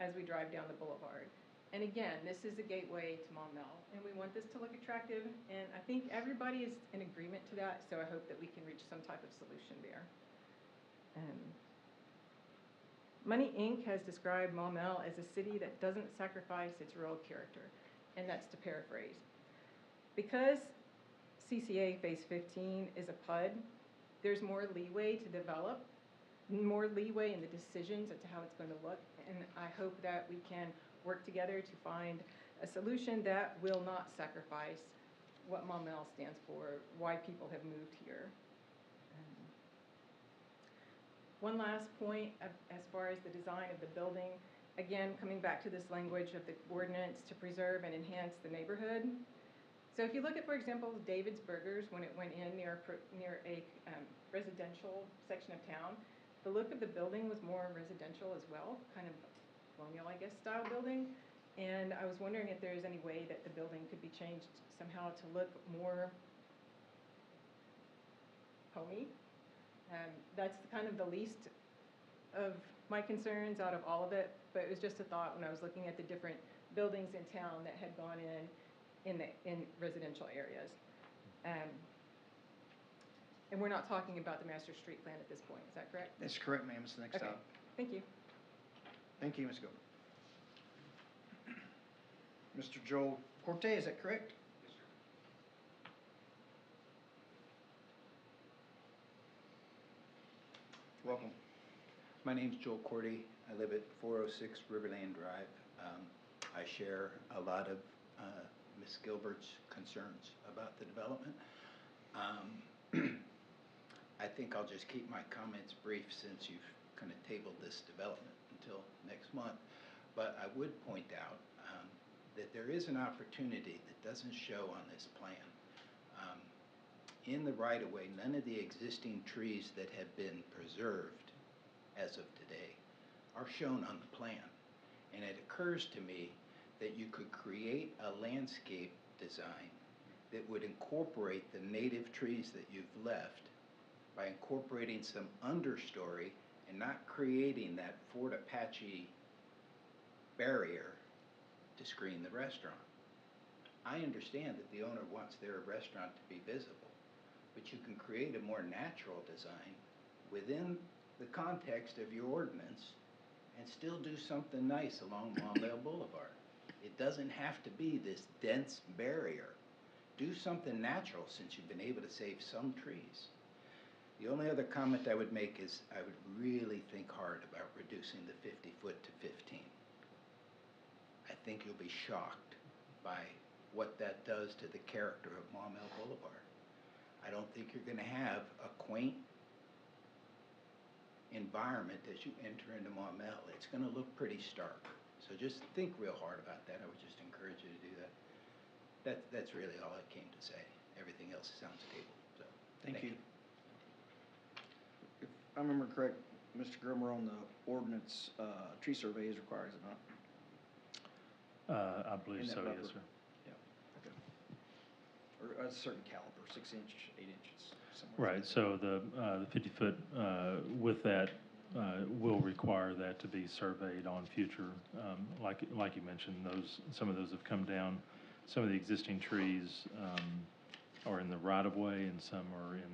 as we drive down the boulevard. And again, this is a gateway to Maumelle, and we want this to look attractive, and I think everybody is in agreement to that, so I hope that we can reach some type of solution there. Money Inc. has described Maumelle as a city that doesn't sacrifice its rural character, and that's to paraphrase. Because CCA Phase 15 is a PUD, there's more leeway to develop, more leeway in the decisions as to how it's going to look, and I hope that we can work together to find a solution that will not sacrifice what Maumelle stands for, why people have moved here. One last point as far as the design of the building, again, coming back to this language of the ordinance to preserve and enhance the neighborhood. So if you look at, for example, David's Burgers, when it went in near a residential section of town, the look of the building was more residential as well, kind of colonial, I guess, style building. And I was wondering if there's any way that the building could be changed somehow to look more homey. That's kind of the least of my concerns out of all of it, but it was just a thought when I was looking at the different buildings in town that had gone in residential areas. And we're not talking about the master street plan at this point, is that correct? That's correct, ma'am. It's the next Okay. item. Thank you. Thank you, Ms. Gold. Mr. Joel Corte, is that correct? Yes, sir. Welcome. My name's Joel Cordy. I live at 406 Riverland Drive. I share a lot of Ms. Gilbert's concerns about the development. I think I'll just keep my comments brief since you've kind of tabled this development until next month. But I would point out that there is an opportunity that doesn't show on this plan. in the right-of-way, none of the existing trees that have been preserved as of today are shown on the plan. And it occurs to me that you could create a landscape design that would incorporate the native trees that you've left by incorporating some understory and not creating that Fort Apache barrier to screen the restaurant. I understand that the owner wants their restaurant to be visible, but you can create a more natural design within the context of your ordinance and still do something nice along Maumelle Boulevard. It doesn't have to be this dense barrier. Do something natural since you've been able to save some trees. The only other comment I would make is I would really think hard about reducing the 50-foot to 15. I think you'll be shocked by what that does to the character of Maumelle Boulevard. I don't think you're going to have a quaint environment as you enter into Maumelle. It's going to look pretty stark. So just think real hard about that. I would just encourage you to do that. That's really all I came to say. Everything else sounds tabled. So Thank you. If I remember correct, Mr. Grimmer, on the ordinance, tree survey is required, is it not? I believe In that so, yes, buffer. sir. Yeah, okay. Or a certain caliber, 6 inch, 8 inches, somewhere. Right, so the 50-foot, with that, will require that to be surveyed on future, like you mentioned, some of those have come down. Some of the existing trees are in the right-of-way, and some are in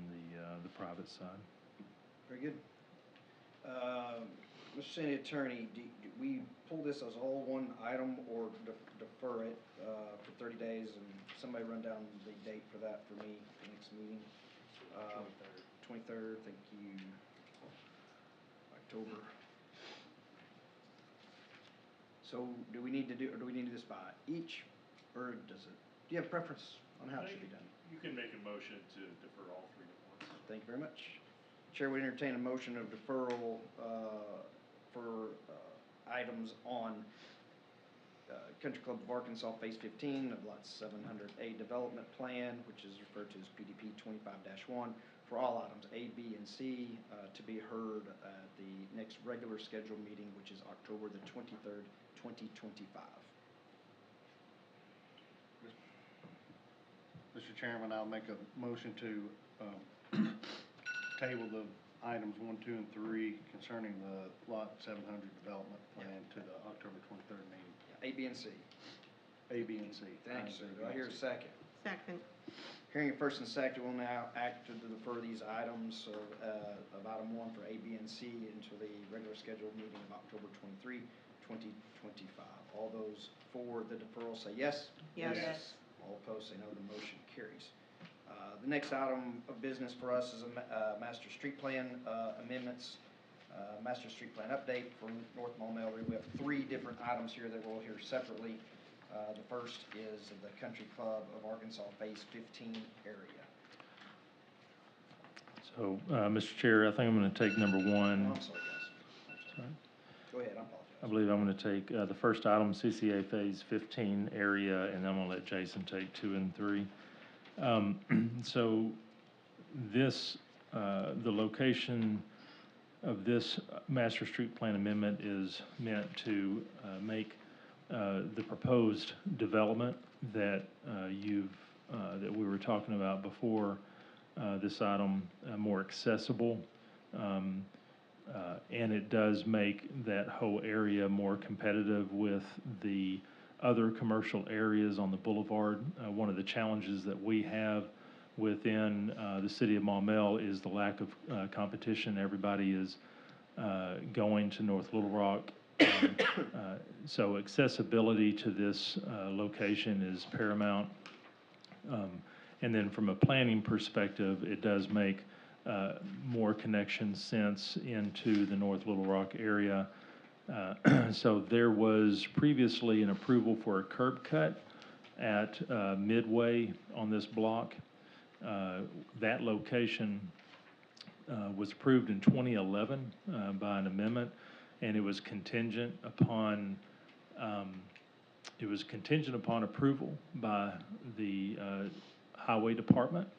the private side. Very good. Mr. City Attorney, do we pull this as all one item or defer it for 30 days? And somebody run down the date for that for me, for next meeting? 23rd, thank you. October. So do we need to do this by each, or do you have preference on how it should be done? You can make a motion to defer all three at once. Thank you very much. Chair would entertain a motion of deferral for items on Country Club of Arkansas Phase 15 of Lot 700A Development Plan, which is referred to as PDP 25-1, for all items A, B, and C to be heard at the next regular scheduled meeting, which is October the 23rd, 2025. Mr. Chairman, I'll make a motion to table the items 1, 2, and 3 concerning the Lot 700 development plan to the October 23rd meeting. A, B, and C. A, B, and C. Thank you, sir. Do I hear a second? Second. Hearing a first and second, we'll now act to defer these items of item 1 for A, B, and C until the regular scheduled meeting of October 23, 2025. All those for the deferral say yes. Yes. Yes. All opposed say no. The motion carries. The next item of business for us is a master street plan amendments, master street plan update for North Maumelle. We have 3 different items here that we'll hear separately. The first is the Country Club of Arkansas Phase 15 area. So, Mr. Chair, I think I'm going to take number 1. Oh, I'm sorry, guys. Sorry. Go ahead, I apologize. I believe I'm going to take the first item, CCA Phase 15 area, and I'm going to let Jason take 2 and 3. So this, the location of this master street plan amendment is meant to make the proposed development that that we were talking about before this item more accessible. And it does make that whole area more competitive with the other commercial areas on the boulevard. One of the challenges that we have within the city of Maumelle is the lack of competition. Everybody is going to North Little Rock. So accessibility to this location is paramount. And then from a planning perspective, it does make more connection sense into the North Little Rock area. So there was previously an approval for a curb cut at Midway on this block. That location was approved in 2011 by an amendment, and it was contingent upon approval by the Highway Department.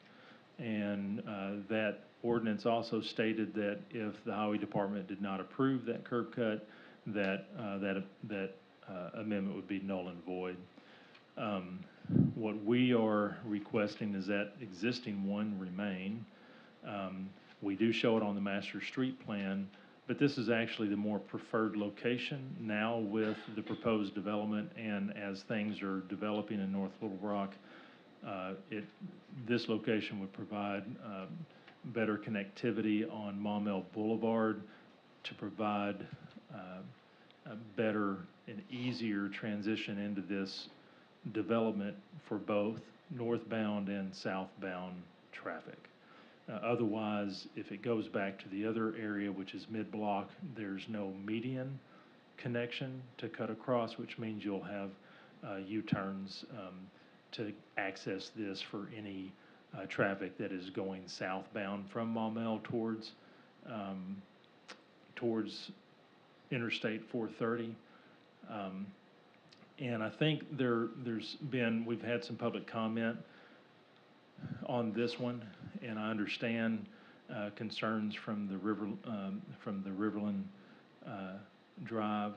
And that ordinance also stated that if the highway department did not approve that curb cut, that amendment would be null and void. What we are requesting is that existing one remain. We do show it on the master street plan, but this is actually the more preferred location now with the proposed development, and as things are developing in North Little Rock, this location would provide better connectivity on Maumelle Boulevard to provide a better and easier transition into this development for both northbound and southbound traffic. Otherwise, if it goes back to the other area, which is mid-block, there's no median connection to cut across, which means you'll have U-turns to access this for any traffic that is going southbound from Maumelle towards Interstate 430. And I think we've had some public comment on this one, and I understand concerns from the Riverland Drive.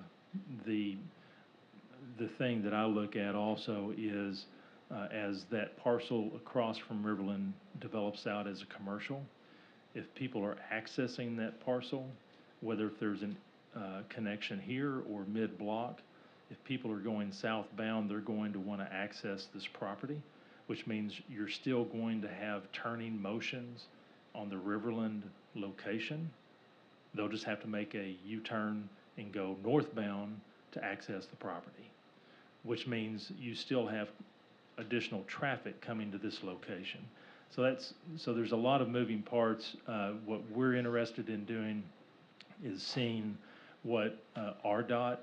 The thing that I look at also is as that parcel across from Riverland develops out as a commercial, if people are accessing that parcel, whether if there's a connection here or mid-block, if people are going southbound, they're going to want to access this property, which means you're still going to have turning motions on the Riverland location. They'll just have to make a U-turn and go northbound to access the property, which means you still have additional traffic coming to this location. So there's a lot of moving parts. What we're interested in doing is seeing what RDOT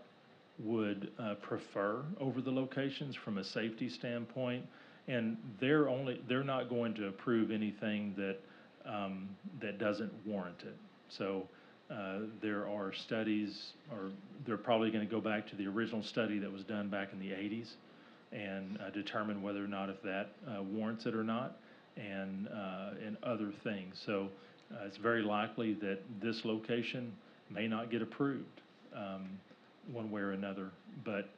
would prefer over the locations from a safety standpoint, and they're not going to approve anything that doesn't warrant it. So there are studies, or they're probably going to go back to the original study that was done back in the 80s and determine whether or not if that warrants it or not, and other things. So it's very likely that this location may not get approved one way or another, but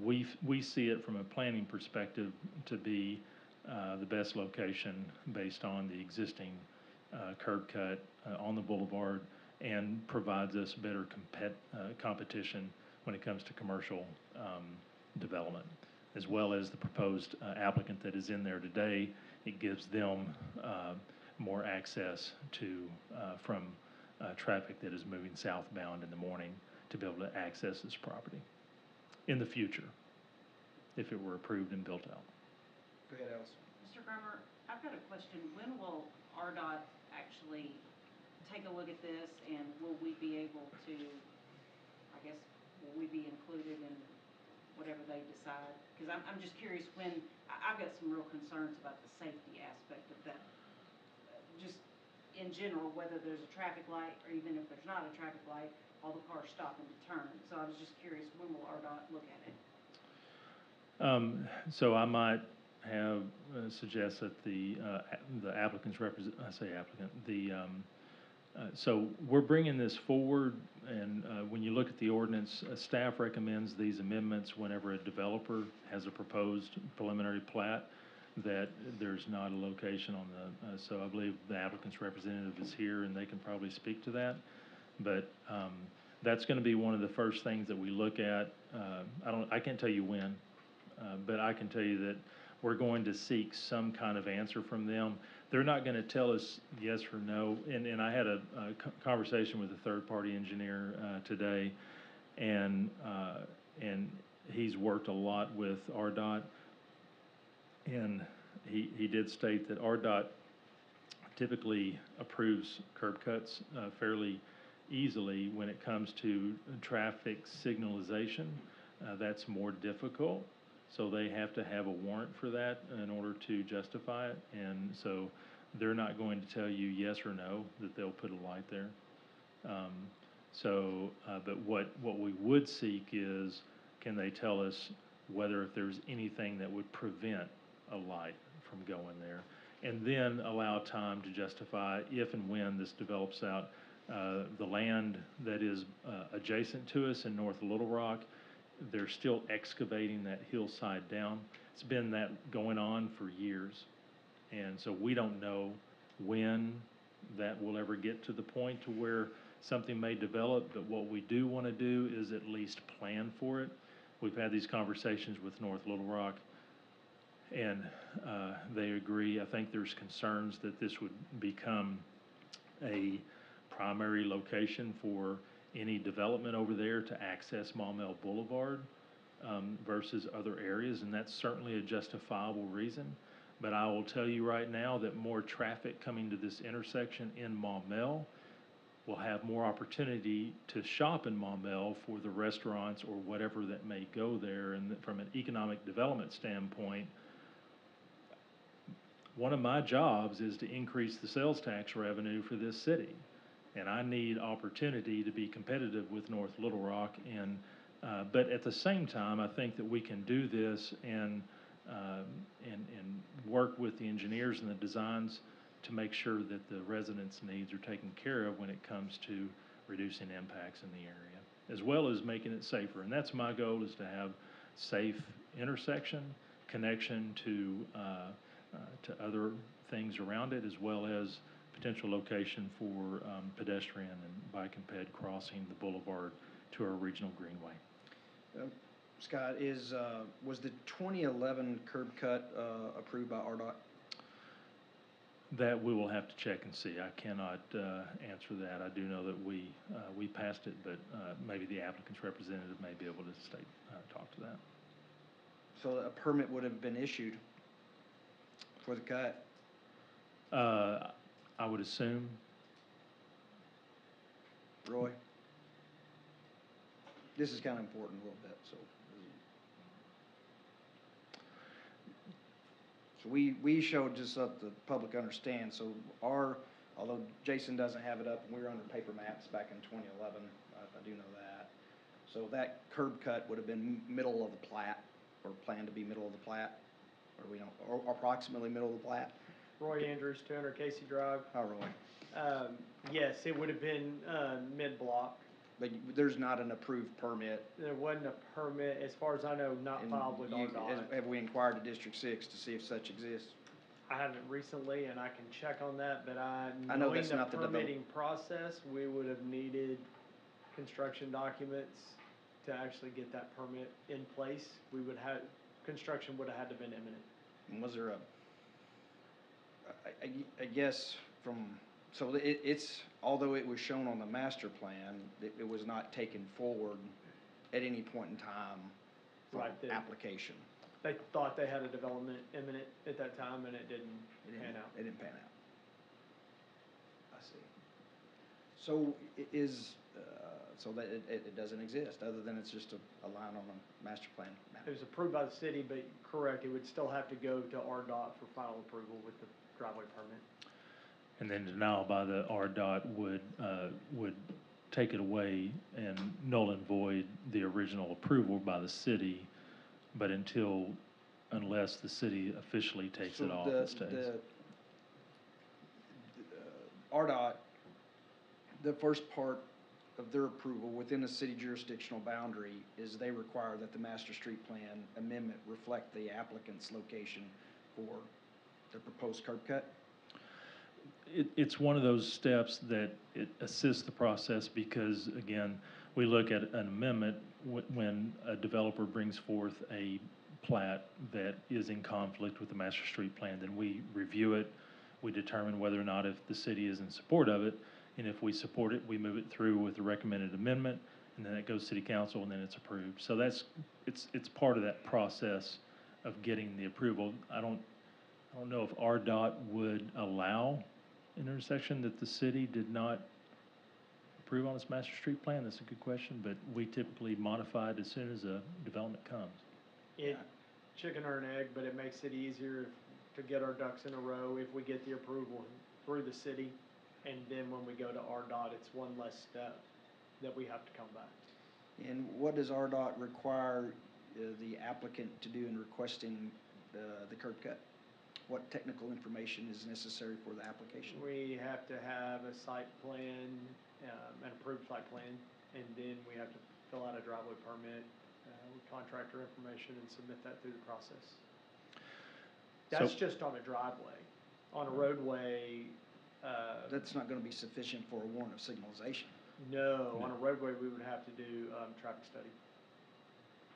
we see it from a planning perspective to be the best location based on the existing curb cut on the boulevard, and provides us better competition when it comes to commercial development, as well as the proposed applicant that is in there today. It gives them more access to from traffic that is moving southbound in the morning to be able to access this property in the future, if it were approved and built out. Go ahead, Alice. Mr. Grummer, I've got a question. When will RDOT actually take a look at this, and will we be able to, I guess, will we be included in whatever they decide? Because I'm just curious when, I've got some real concerns about the safety aspect of that. Just in general, whether there's a traffic light, or even if there's not a traffic light, all the cars stop and turn. So I was just curious, when will RDOT look at it? So I might have suggest that the applicant's so we're bringing this forward, and when you look at the ordinance, staff recommends these amendments whenever a developer has a proposed preliminary plat, that there's not a location on the, so I believe the applicant's representative is here and they can probably speak to that. But that's going to be one of the first things that we look at. I can't tell you when, but I can tell you that we're going to seek some kind of answer from them. They're not going to tell us yes or no. And I had a conversation with a third-party engineer today, and he's worked a lot with RDOT, and he did state that RDOT typically approves curb cuts fairly easily. When it comes to traffic signalization, that's more difficult. So they have to have a warrant for that in order to justify it. And so they're not going to tell you yes or no that they'll put a light there. But what we would seek is, can they tell us whether if there's anything that would prevent a light from going there? and then allow time to justify if and when this develops out. The land that is adjacent to us in North Little Rock, they're still excavating that hillside down. It's been that going on for years. And so we don't know when that will ever get to the point to where something may develop, but what we do want to do is at least plan for it. We've had these conversations with North Little Rock, and they agree. I think there's concerns that this would become a primary location for any development over there to access Maumelle Boulevard versus other areas, and that's certainly a justifiable reason. But I will tell you right now that more traffic coming to this intersection in Maumelle will have more opportunity to shop in Maumelle for the restaurants or whatever that may go there. And from an economic development standpoint, one of my jobs is to increase the sales tax revenue for this city. And I need opportunity to be competitive with North Little Rock. And but at the same time, I think that we can do this and work with the engineers and the designs to make sure that the residents' needs are taken care of when it comes to reducing impacts in the area, as well as making it safer. And that's my goal, is to have safe intersection, connection to other things around it, as well as potential location for pedestrian and bike and ped crossing the boulevard to our regional greenway. Scott, was the 2011 curb cut approved by RDOT? That we will have to check and see. I cannot answer that. I do know that we passed it, but maybe the applicant's representative may be able to talk to that. So a permit would have been issued for the cut? I would assume. Roy? This is kind of important a little bit, so. So we showed, just so the public understands, so although Jason doesn't have it up, and we were under paper maps back in 2011, I do know that. So that curb cut would have been middle of the plat, or planned to be middle of the plat, or approximately middle of the plat. Roy Andrews, 200 Casey Drive. Hi, Roy. Yes, it would have been mid-block. But there's not an approved permit. There wasn't a permit, as far as I know, not And filed with RDOT. have we inquired to District 6 to see if such exists? I haven't recently, and I can check on that, but I know knowing that's the not the permitting process, we would have needed construction documents to actually get that permit in place. Construction would have had to have been imminent. And was there I guess so it's, although it was shown on the master plan, it was not taken forward at any point in time for Right, application. They thought they had a development imminent at that time, and it didn't pan out. It didn't pan out. I see. So so that it doesn't exist, other than it's just a line on a master plan map. It was approved by the city, but correct, it would still have to go to RDOT for final approval with the driveway permit. And then denial by the RDOT would take it away and null and void the original approval by the city, but unless the city officially takes it off, it stays. RDOT, the first part of their approval within the city jurisdictional boundary is they require that the master street plan amendment reflect the applicant's location for the proposed curb cut. It's one of those steps that it assists the process because, again, we look at an amendment when a developer brings forth a plat that is in conflict with the master street plan. Then we review it, we determine whether or not if the city is in support of it, and if we support it, we move it through with the recommended amendment, and then it goes to city council, and then it's approved. So it's part of that process of getting the approval. I don't know if RDOT would allow an intersection that the city did not approve on its master street plan. That's a good question, but we typically modify it as soon as a development comes. Chicken or an egg, but it makes it easier to get our ducks in a row if we get the approval through the city. And then when we go to RDOT, it's one less step that we have to come back. And what does RDOT require the applicant to do in requesting the curb cut? what technical information is necessary for the application? We have to have a site plan, an approved site plan, and then we have to fill out a driveway permit, with contractor information and submit that through the process. That's just on a driveway. On a roadway, That's not gonna be sufficient for a warrant of signalization. no, on a roadway, we would have to do, traffic study.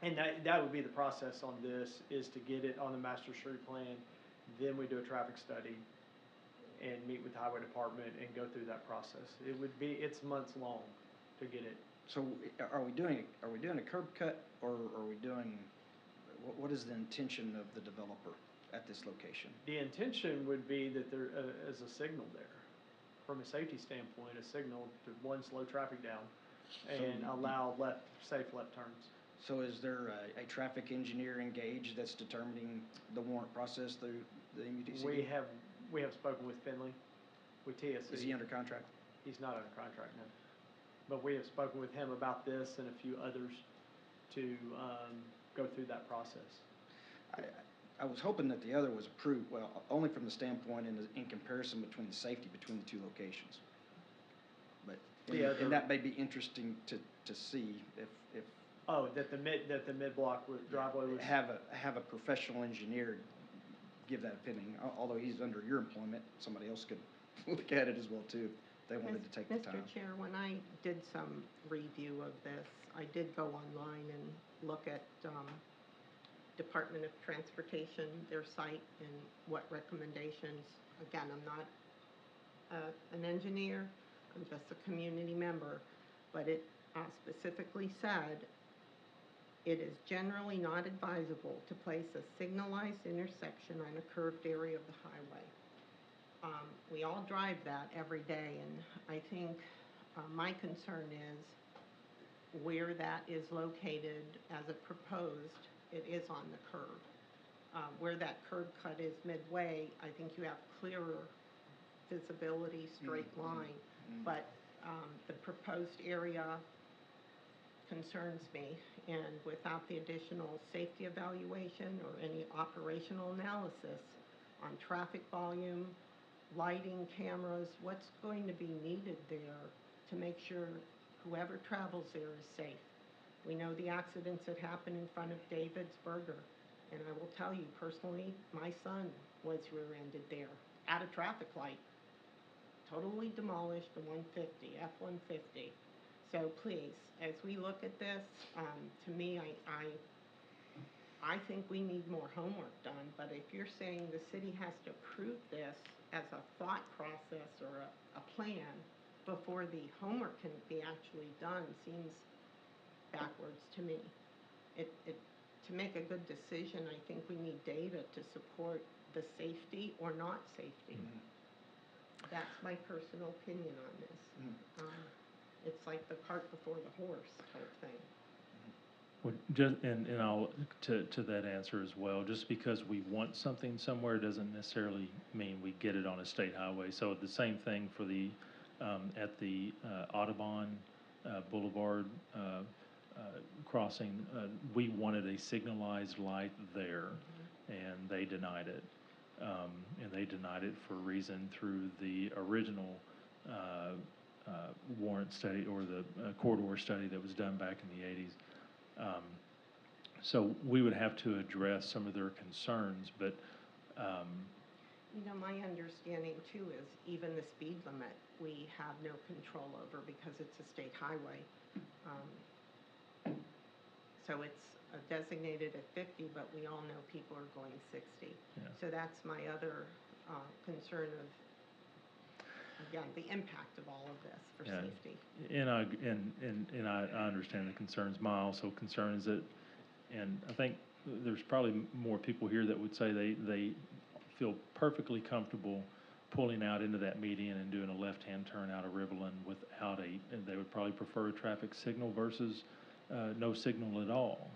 And that would be the process on this, is to get it on the master street plan, then we do a traffic study and meet with the highway department and go through that process. It's months long to get it. So are we doing a curb cut, or are we doing, what is the intention of the developer at this location? The intention would be that there is a signal there. From a safety standpoint, a signal to, one, slow traffic down and allow safe left turns. So is there a traffic engineer engaged that's determining the warrant process through the MUTC? We have spoken with Finley, with TSC. Is he under contract? He's not under contract now. But we have spoken with him about this and a few others to go through that process. I was hoping that the other was approved, well, only from the standpoint in comparison between the safety between the two locations. But, and that may be interesting to see if. Oh, that the mid-block driveway was. Have a professional engineer give that opinion, although he's under your employment, somebody else could look at it as well too, if they wanted to take the time. Mr. Chair, when I did some review of this, I did go online and look at, Department of Transportation, their site, and what recommendations. Again, I'm not an engineer, I'm just a community member, but it specifically said it is generally not advisable to place a signalized intersection on a curved area of the highway. We all drive that every day, and I think my concern is where that is located as a proposed, it is on the curve. Where that curb cut is midway, I think you have clearer visibility, straight line. But the proposed area concerns me, and without the additional safety evaluation or any operational analysis on traffic volume, lighting, cameras, what's going to be needed there to make sure whoever travels there is safe. We know the accidents that happen in front of David's Burger, and I will tell you personally, my son was rear-ended there at a traffic light, totally demolished the 150, F-150. So please, as we look at this, to me, I think we need more homework done, but if you're saying the city has to approve this as a thought process or a plan before the homework can be actually done, seems backwards to me. To make a good decision, I think we need data to support the safety or not safety. That's my personal opinion on this. It's like the cart before the horse type thing. Well, and I'll, to that answer as well, just because we want something somewhere doesn't necessarily mean we get it on a state highway. So the same thing for the, at the Audubon Boulevard crossing, we wanted a signalized light there, and they denied it. And they denied it for a reason through the original warrant study, or the corridor study that was done back in the 80s. So we would have to address some of their concerns, but you know, my understanding too is even the speed limit we have no control over because it's a state highway. So it's designated at 50, but we all know people are going 60. Yeah. So that's my other concern of, again, the impact of all of this for safety. And I understand the concerns. My also concern is that, and I think there's probably more people here that would say they feel perfectly comfortable pulling out into that median and doing a left-hand turn out of Riverland without and they would probably prefer a traffic signal versus no signal at all.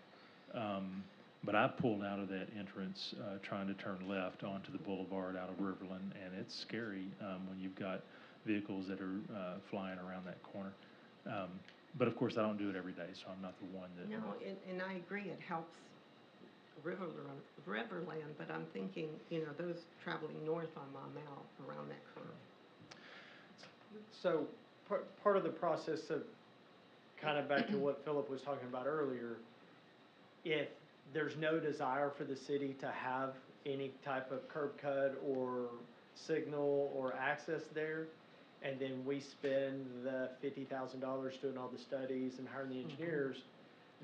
But I pulled out of that entrance trying to turn left onto the boulevard out of Riverland, and it's scary when you've got vehicles that are flying around that corner. But of course, I don't do it every day, so I'm not the one that. No, and I agree, it helps Riverland, but I'm thinking, those traveling north on Maumelle around that curve. So, part of the process of, kind of back to what Philip was talking about earlier, if there's no desire for the city to have any type of curb cut or signal or access there, and then we spend the $50,000 doing all the studies and hiring the engineers,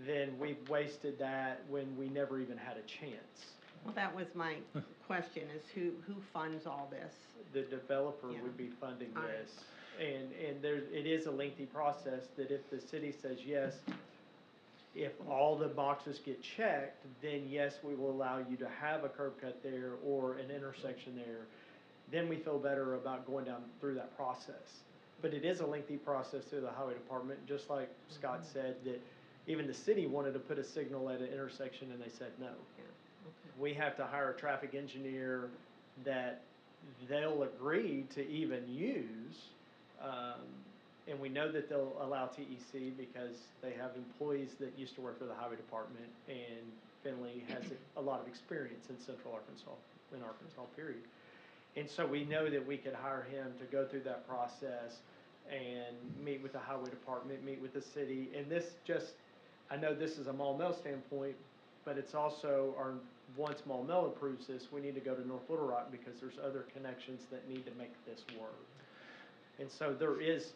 then we've wasted that when we never even had a chance. Well, that was my question, is who funds all this? The developer Yeah. would be funding All right. this. And it is a lengthy process that if the city says yes, if all the boxes get checked, then yes, we will allow you to have a curb cut there or an intersection there. Then we feel better about going down through that process. But it is a lengthy process through the highway department, just like Scott said, that even the city wanted to put a signal at an intersection and they said no. Yeah, okay. We have to hire a traffic engineer that they'll agree to even use. And we know that they'll allow TEC because they have employees that used to work for the highway department, and Finley has a lot of experience in central Arkansas, period. And so we know that we could hire him to go through that process and meet with the highway department, meet with the city. And this just, I know this is a Maumelle standpoint, but it's also once Maumelle approves this, we need to go to North Little Rock because there's other connections that need to make this work. And so there is,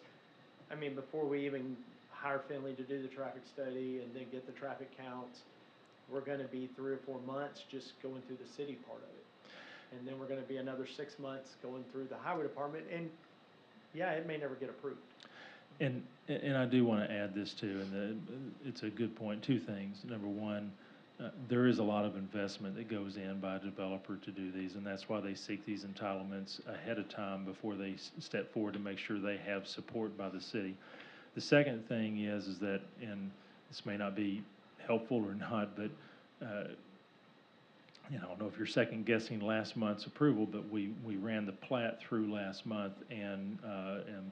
before we even hire Finley to do the traffic study and then get the traffic counts, we're gonna be 3 or 4 months just going through the city part of it. And then we're gonna be another 6 months going through the highway department, and yeah, it may never get approved. And I do want to add this too, and it's a good point. 2 things. Number one, there is a lot of investment that goes in by a developer to do these, and that's why they seek these entitlements ahead of time before they step forward to make sure they have support by the city. The second thing is that, and this may not be helpful or not, but I don't know if you're second guessing last month's approval, but we ran the plat through last month, and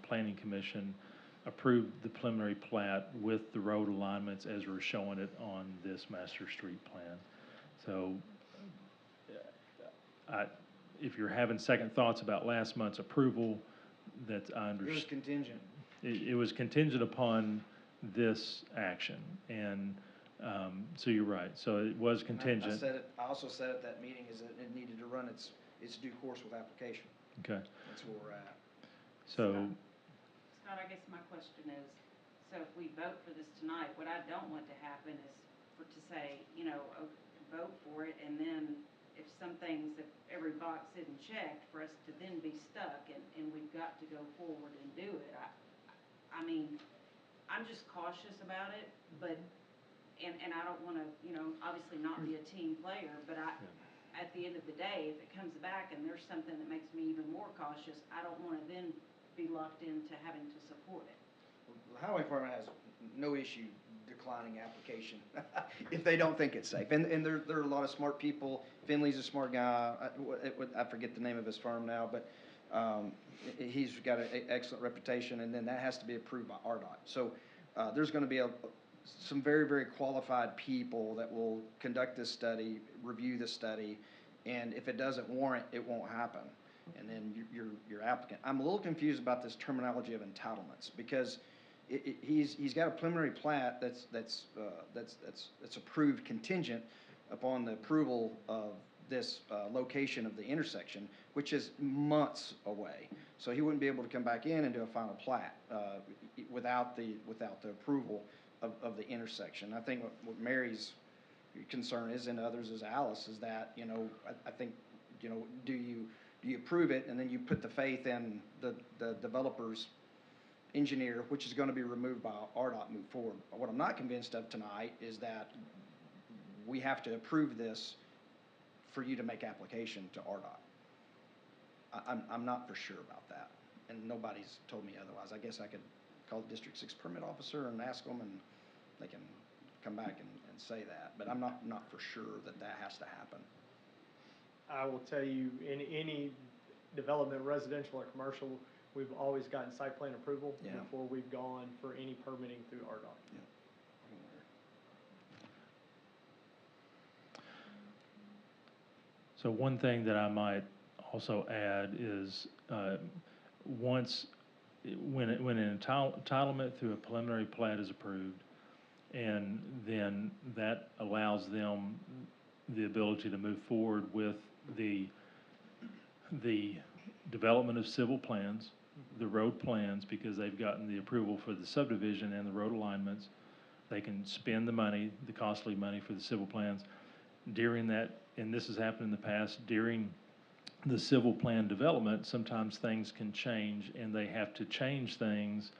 Planning Commission approved the preliminary plat with the road alignments as we're showing it on this master street plan. So if you're having second thoughts about last month's approval, that I understand. It was contingent. It was contingent upon this action, and so you're right. So it was contingent. I also said at that meeting is that it needed to run its due course with application. Okay. That's where we're at. So. Scott, I guess my question is, so if we vote for this tonight, what I don't want to happen is to say, vote for it, and then if some things, if every box isn't checked, for us to then be stuck, and we've got to go forward and do it. I'm just cautious about it, but, and I don't want to, obviously not be a team player, but at the end of the day, if it comes back and there's something that makes me even more cautious, I don't want to then be locked into having to support it. The highway department has no issue declining application if they don't think it's safe. And there are a lot of smart people. Finley's a smart guy. I forget the name of his firm now, but he's got an excellent reputation, and then that has to be approved by RDOT. So there's going to be some very, very qualified people that will conduct this study, review the study, and if it doesn't warrant, it won't happen. And then your applicant. I'm a little confused about this terminology of entitlements, because he's got a preliminary plat that's approved contingent upon the approval of this location of the intersection, which is months away. So he wouldn't be able to come back in and do a final plat without the approval of the intersection. I think what Mary's concern is, and others as Alice, is that, I think, do you approve it and then you put the faith in the developer's engineer, which is going to be removed by RDOT, move forward. What I'm not convinced of tonight is that we have to approve this for you to make application to RDOT. I'm not for sure about that, and nobody's told me otherwise. I guess I could call the District 6 permit officer and ask them, and they can come back and say that, but I'm not for sure that has to happen. I will tell you, in any development, residential or commercial, we've always gotten site plan approval before we've gone for any permitting through RDOT. Yeah. So one thing that I might also add is, once, when an entitlement through a preliminary plat is approved, and then that allows them the ability to move forward with the development of civil plans, the road plans, because they've gotten the approval for the subdivision and the road alignments. They can spend the money, the costly money for the civil plans. During that, and this has happened in the past, during the civil plan development, sometimes things can change and they have to change things.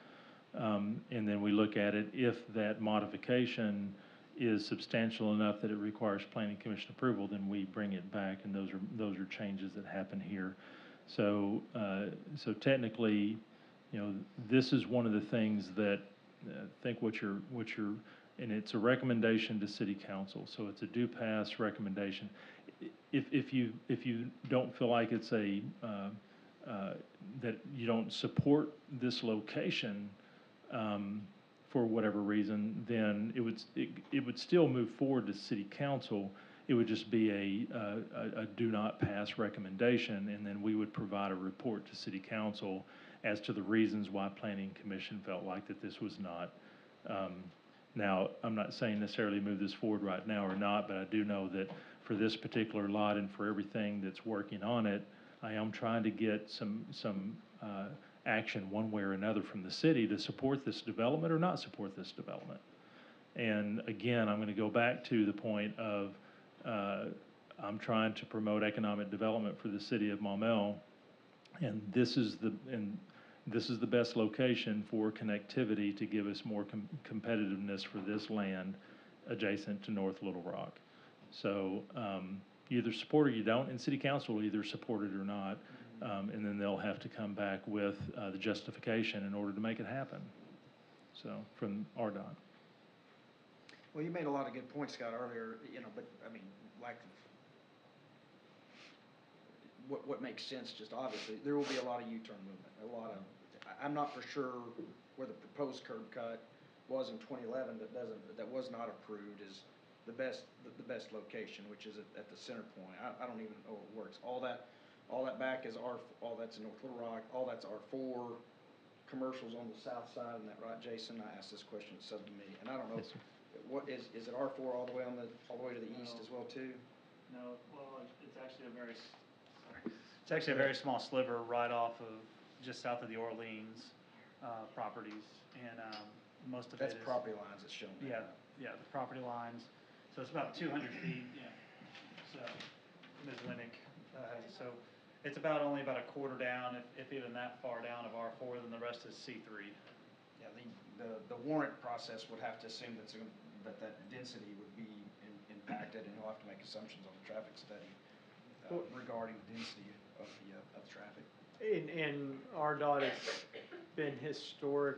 And then we look at it, if that modification is substantial enough that it requires planning commission approval, then we bring it back, and those are changes that happen here. So, so technically, you know, this is one of the things that, I think what you're, and it's a recommendation to city council, so it's a do pass recommendation. If you don't feel like it's a, that you don't support this location, for whatever reason, then it would still move forward to city council. It would just be a do not pass recommendation, and then we would provide a report to city council as to the reasons why planning commission felt like that this was not. Now, I'm not saying necessarily move this forward right now or not, but I do know that for this particular lot and for everything that's working on it, I am trying to get some action one way or another from the city to support this development or not support this development. And again, I'm going to go back to the point of I'm trying to promote economic development for the city of Maumelle, and this is the best location for connectivity to give us more competitiveness for this land adjacent to North Little Rock. So you either support or you don't, and city council will either support it or not, and then they'll have to come back with the justification in order to make it happen. So from RDOT. Well, you made a lot of good points, Scott, earlier, you know, but, I mean, like, what makes sense, just obviously, there will be a lot of U-turn movement, a lot of, I'm not for sure where the proposed curb cut was in 2011 that was not approved is the best location, which is at the center point. I don't even know it works. All that back is all that's in North Little Rock, all that's R4, commercials on the south side, isn't that right, Jason? I asked this question at subcommittee, and I don't know, what is it R4 all the way to the east as well too? No, well, it's actually it's actually a very small sliver right off of, just south of the Orleans properties, and most of That's it is. property lines that's shown there. Yeah, the property lines, so it's about 200 feet, so, Ms. Winnick, so it's only about a quarter down, if even that far down of R4, then the rest is C3. Yeah, the warrant process would have to assume that density would be impacted, and you'll have to make assumptions on the traffic study regarding the density of traffic. And RDOT has been historic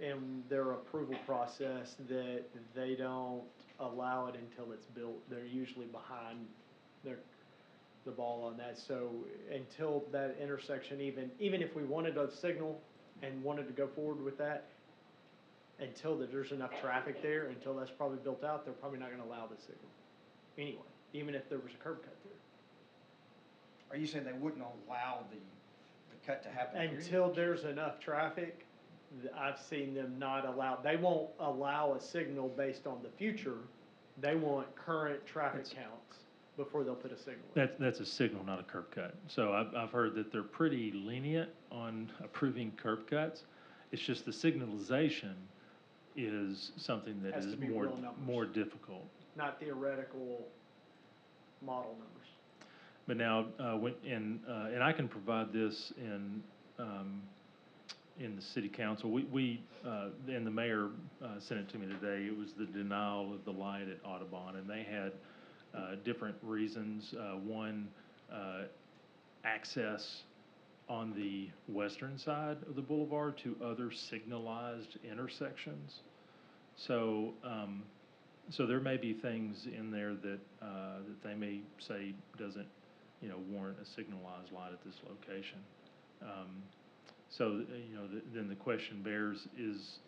in their approval process that they don't allow it until it's built. They're usually behind the ball on that. So until that intersection, even if we wanted a signal and wanted to go forward with that, until there's enough traffic there, until that's probably built out, they're probably not going to allow the signal anyway, even if there was a curb cut there. Are you saying they wouldn't allow the cut to happen? Until there's enough traffic, I've seen them not allow, they won't allow a signal based on the future. They want current traffic counts before they'll put a signal in. That's a signal, not a curb cut. So I've heard that they're pretty lenient on approving curb cuts. It's just the signalization is something that Has is to be more real numbers. more difficult. Not theoretical model numbers. But now, and I can provide this in the city council. And the mayor sent it to me today. It was the denial of the light at Audubon, and they had different reasons. One, access on the western side of the boulevard to other signalized intersections. So, so there may be things in there that that they may say doesn't, warrant a signalized light at this location. So, then the question bears is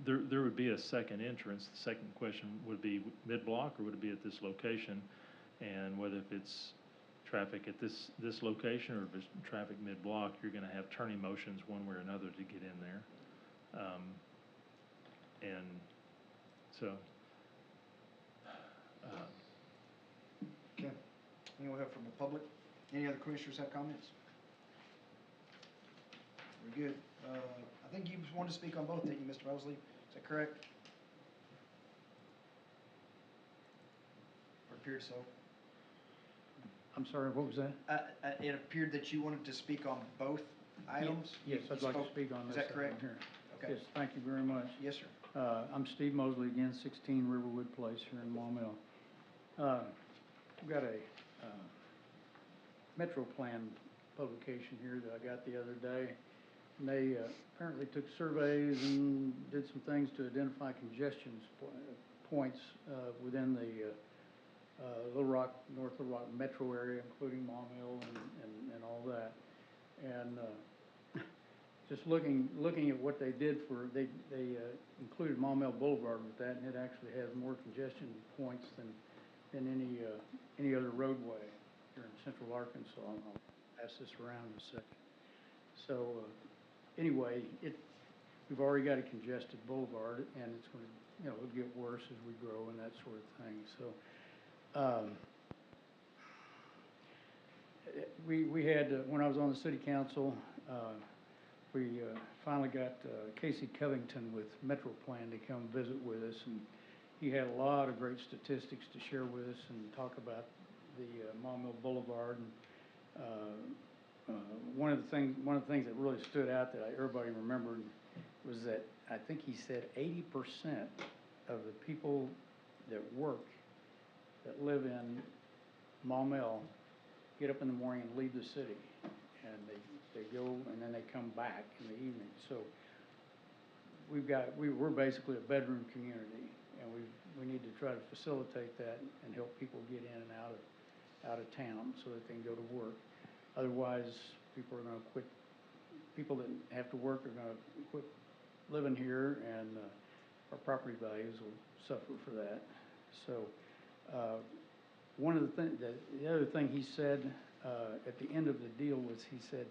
there would be a second entrance. The second question would be mid-block, or would it be at this location? And whether if it's traffic at this location, or if it's traffic mid-block, you're gonna have turning motions one way or another to get in there. And so, Okay. Anyone have from the public? Any other commissioners have comments? We're good. I think you wanted to speak on both, didn't you, Mr. Mosley? Is that correct? Or appeared so? I'm sorry, what was that? It appeared that you wanted to speak on both items? Yes, You I'd like to spoke- speak on this. Is that item correct? here. Okay. Yes, thank you very much. Yes, sir. I'm Steve Mosley again, 16 Riverwood Place here in Maumelle. I've got a Metro Plan publication here that I got the other day. And they apparently took surveys and did some things to identify congestion points within the Little Rock, North Little Rock metro area, including Maumelle and all that. And just looking at what they did they included Maumelle Boulevard with that, and it actually has more congestion points than any other roadway here in central Arkansas. I'll pass this around in a second. So anyway, we've already got a congested boulevard, and it's going to, it'll get worse as we grow and that sort of thing. So we had, when I was on the city council, we finally got Casey Covington with Metro Plan to come visit with us, and he had a lot of great statistics to share with us and talk about the Maumelle Boulevard. And one of the things that really stood out that everybody remembered was that I think he said 80% of the people that live in Maumelle get up in the morning and leave the city, and they go and then they come back in the evening. So we're basically a bedroom community, and we need to try to facilitate that and help people get in and out of town so that they can go to work. Otherwise, people are going to quit. People that have to work are going to quit living here, and our property values will suffer for that. So the other thing he said at the end of the deal was, he said,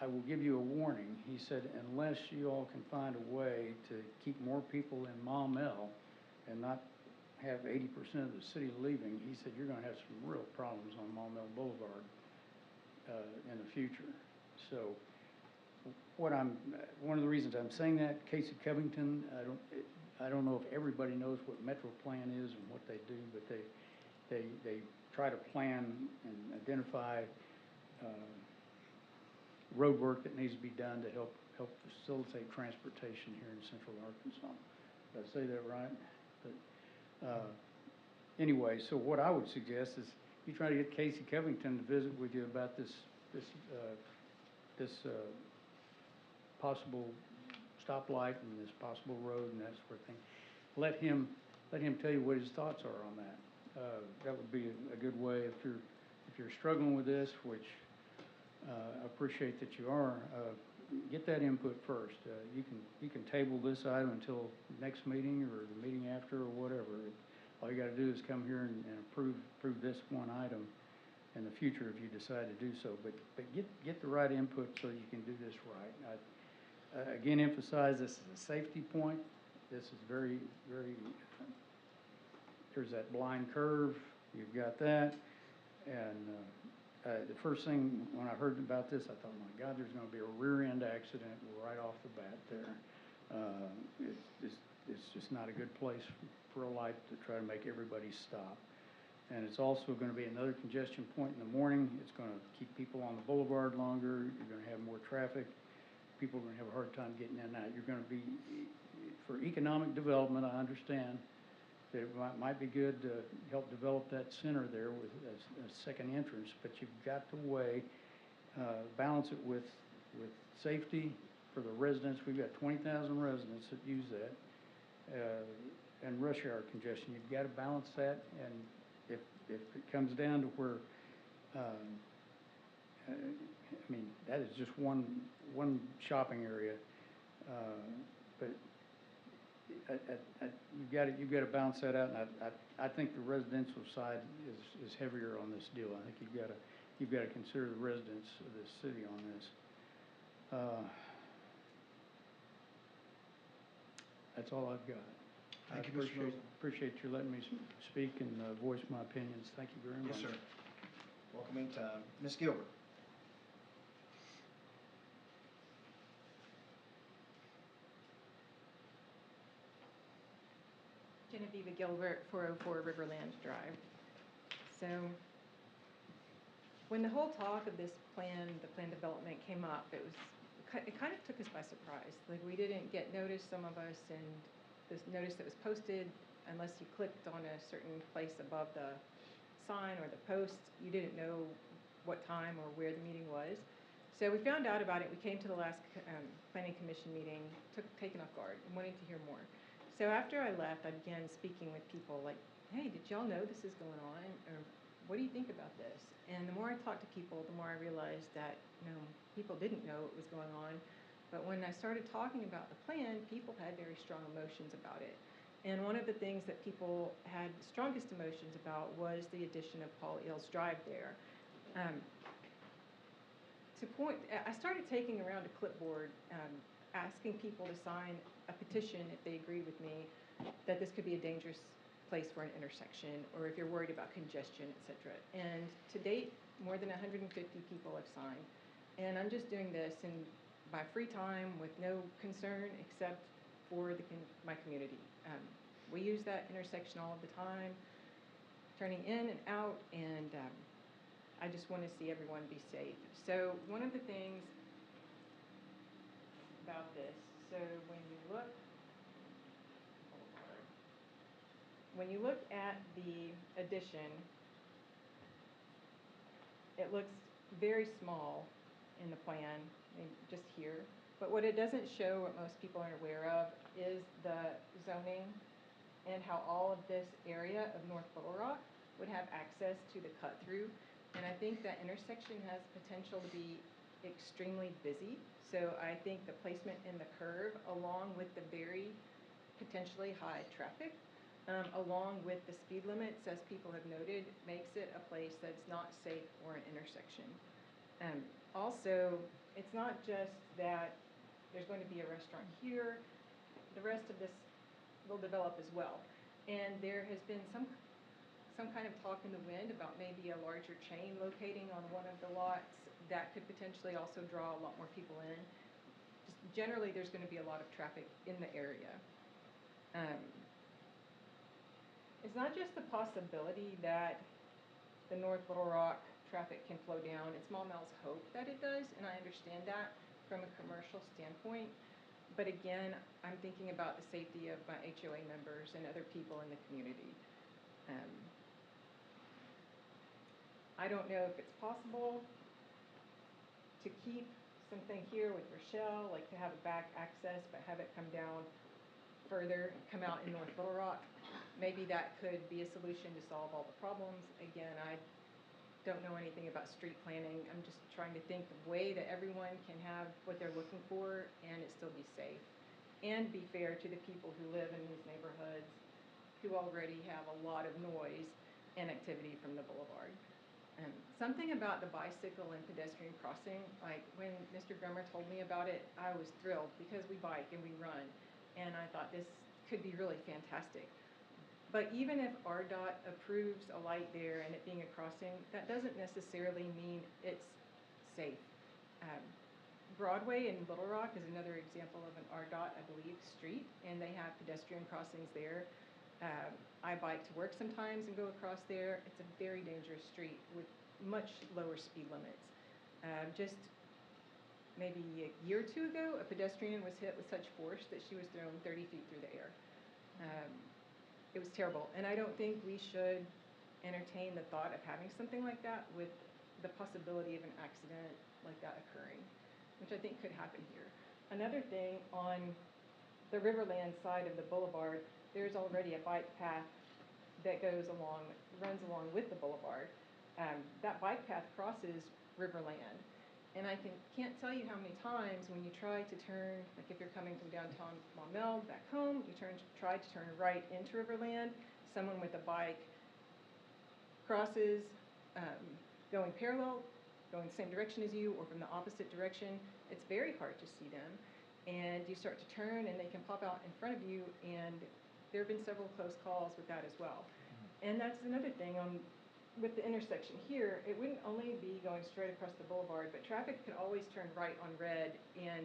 I will give you a warning. He said, unless you all can find a way to keep more people in Maumelle and not have 80% of the city leaving, he said, you're going to have some real problems on Maumelle Boulevard in the future. So one of the reasons I'm saying that, Casey Covington, I don't know if everybody knows what Metro Plan is and what they do, but they try to plan and identify road work that needs to be done to help facilitate transportation here in central Arkansas. Did I say that right? But anyway, so what I would suggest is you try to get Casey Covington to visit with you about this possible stoplight and this possible road and that sort of thing. Let him tell you what his thoughts are on that. That would be a good way if you're struggling with this, which I appreciate that you are. Get that input first. You can table this item until next meeting or the meeting after or whatever. All you got to do is come here and approve this one item in the future if you decide to do so. But get the right input so you can do this right. I again emphasize this is a safety point. This is very, very. There's that blind curve. You've got that, and the first thing when I heard about this, I thought, my God, there's going to be a rear-end accident right off the bat there. It's just not a good place for a light to try to make everybody stop. And it's also going to be another congestion point in the morning. It's going to keep people on the boulevard longer. You're going to have more traffic. People are going to have a hard time getting in and out. You're going to be, for economic development, I understand that it might be good to help develop that center there with a second entrance, but you've got to balance it with safety for the residents. We've got 20,000 residents that use that, and rush hour congestion. You've got to balance that, and if it comes down to where, I mean, that is just one shopping area, but you've got to balance that out, and I think the residential side is heavier on this deal. I think you've got to consider the residents of this city on this. That's all I've got. Thank you, Mr. Mosley. Appreciate you letting me speak and voice my opinions. Thank you very much. Yes, sir. Welcome anytime. Ms. Gilbert? Genevieve Gilbert, 404 Riverland Drive. So, when the whole talk of this plan, the plan development came up, it kind of took us by surprise. Like, we didn't get notice, some of us, and this notice that was posted, unless you clicked on a certain place above the sign or the post, you didn't know what time or where the meeting was. So we found out about it. We came to the last planning commission meeting, taken off guard, and wanted to hear more. So after I left, I began speaking with people like, hey, did y'all know this is going on? Or what do you think about this? And the more I talked to people, the more I realized that, people didn't know what was going on. But when I started talking about the plan, people had very strong emotions about it. And one of the things that people had the strongest emotions about was the addition of Paul Eels Drive there. I started taking around a clipboard, asking people to sign a petition if they agreed with me that this could be a dangerous place for an intersection, or if you're worried about congestion, etc. And to date, more than 150 people have signed. And I'm just doing this in my free time with no concern except for my community. We use that intersection all of the time, turning in and out, and I just want to see everyone be safe. So one of the things about this, so when you look at the addition, it looks very small in the plan, maybe just here. But what it doesn't show, what most people aren't aware of, is the zoning and how all of this area of North Little Rock would have access to the cut-through. And I think that intersection has potential to be extremely busy. So I think the placement in the curve, along with the very potentially high traffic, along with the speed limits, as people have noted, makes it a place that's not safe for an intersection. Also, it's not just that there's going to be a restaurant here. The rest of this will develop as well. And there has been some kind of talk in the wind about maybe a larger chain locating on one of the lots that could potentially also draw a lot more people in. Just generally, there's going to be a lot of traffic in the area. It's not just the possibility that the North Little Rock traffic can flow down. It's Maumelle's hope that it does, and I understand that from a commercial standpoint. But again, I'm thinking about the safety of my HOA members and other people in the community. I don't know if it's possible to keep something here with Rochelle, like to have a back access, but have it come down further, come out in North Little Rock. Maybe that could be a solution to solve all the problems. Again, I don't know anything about street planning. I'm just trying to think of a way that everyone can have what they're looking for and it still be safe and be fair to the people who live in these neighborhoods who already have a lot of noise and activity from the boulevard. Something about the bicycle and pedestrian crossing, like when Mr. Grummer told me about it, I was thrilled because we bike and we run, and I thought this could be really fantastic. But even if RDOT approves a light there and it being a crossing, that doesn't necessarily mean it's safe. Broadway in Little Rock is another example of an RDOT, I believe, street, and they have pedestrian crossings there. I bike to work sometimes and go across there. It's a very dangerous street with much lower speed limits. Just maybe a year or two ago, a pedestrian was hit with such force that she was thrown 30 feet through the air. It was terrible, and I don't think we should entertain the thought of having something like that with the possibility of an accident like that occurring, which I think could happen here. Another thing, on the Riverland side of the boulevard, there's already a bike path that runs along with the boulevard. That bike path crosses Riverland, And I can't tell you how many times when you try to turn, like if you're coming from downtown Maumelle back home, try to turn right into Riverland, someone with a bike crosses, going parallel, going the same direction as you, or from the opposite direction. It's very hard to see them. And you start to turn and they can pop out in front of you, and there have been several close calls with that as well. And that's another thing with the intersection here, it wouldn't only be going straight across the boulevard, but traffic could always turn right on red, and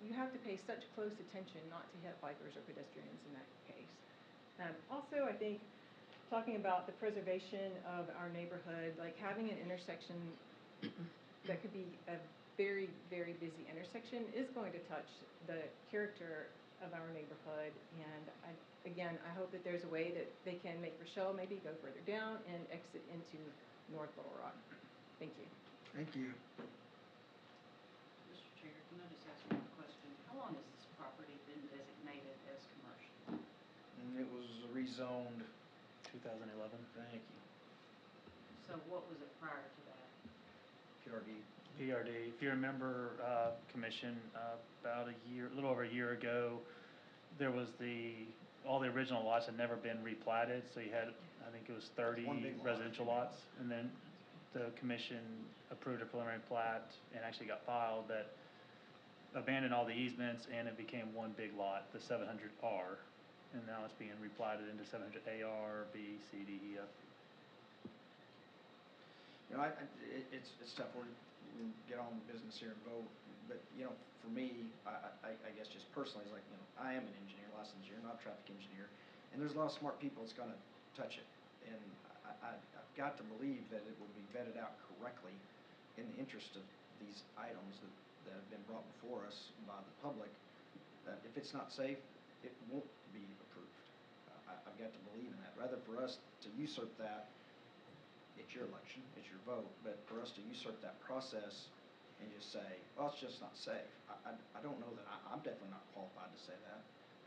you have to pay such close attention not to hit bikers or pedestrians in that case. Also, I think talking about the preservation of our neighborhood, like having an intersection that could be a very, very busy intersection is going to touch the character of our neighborhood. And again, I hope that there's a way that they can make Rochelle maybe go further down and exit into North Little Rock. Thank you. Thank you. Mr. Chair, can I just ask one question? How long has this property been designated as commercial? It was rezoned, 2011. thank you, So what was it prior to that? PRD. PRD. If you remember, Commission, about a little over a year ago, there was all the original lots had never been replatted, so you had, I think it was 30 One big lot. residential lots, and then the commission approved a preliminary plat and actually got filed that abandoned all the easements, and it became one big lot, the 700R, and now it's being replatted into 700AR, B, C, D, E, F. You know, it's tough, we get on with business here and vote, but, you know, for me, I guess just personally, it's like, you know, I am an engineer, licensed engineer, not a traffic engineer, and there's a lot of smart people that's gonna touch it, and I've got to believe that it will be vetted out correctly in the interest of these items that have been brought before us by the public, that if it's not safe, it won't be approved. I've got to believe in that, rather for us to usurp that, it's your election, it's your vote, but for us to usurp that process and just say, well, it's just not safe, I don't know that, I'm definitely not qualified to say that,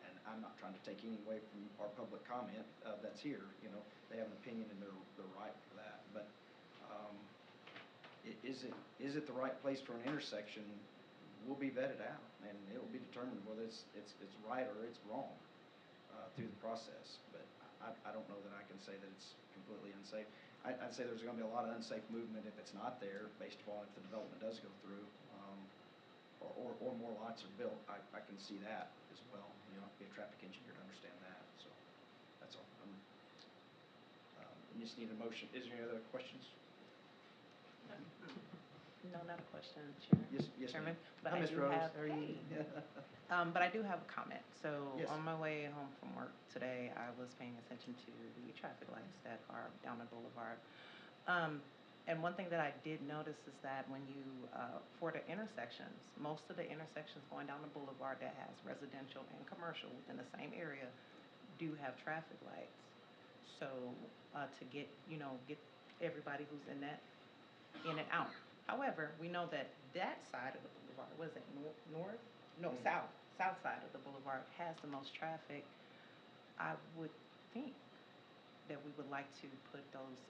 and I'm not trying to take any away from our public comment that's here, you know, they have an opinion and they're right for that, but is it the right place for an intersection will be vetted out, and it will be determined whether it's right or it's wrong through the process, but I don't know that I can say that it's completely unsafe. I'd say there's going to be a lot of unsafe movement if it's not there, based upon if the development does go through, or more lots are built. I can see that as well. You know, be a traffic engineer to understand that. So that's all. You just need a motion. Is there any other questions? No, not a question, Chair. Yes, Chairman. ma'am. But Hi, I Ms. do Rose. have, How are you? but I do have a comment. So Yes. on my way home from work today, I was paying attention to the traffic lights that are down the boulevard. And one thing that I did notice is that when you, for the intersections, most of the intersections going down the boulevard that has residential and commercial within the same area do have traffic lights. So to get everybody who's in that in and out. However, we know that side of the boulevard, was it north? No, south side of the boulevard has the most traffic. I would think that we would like to put those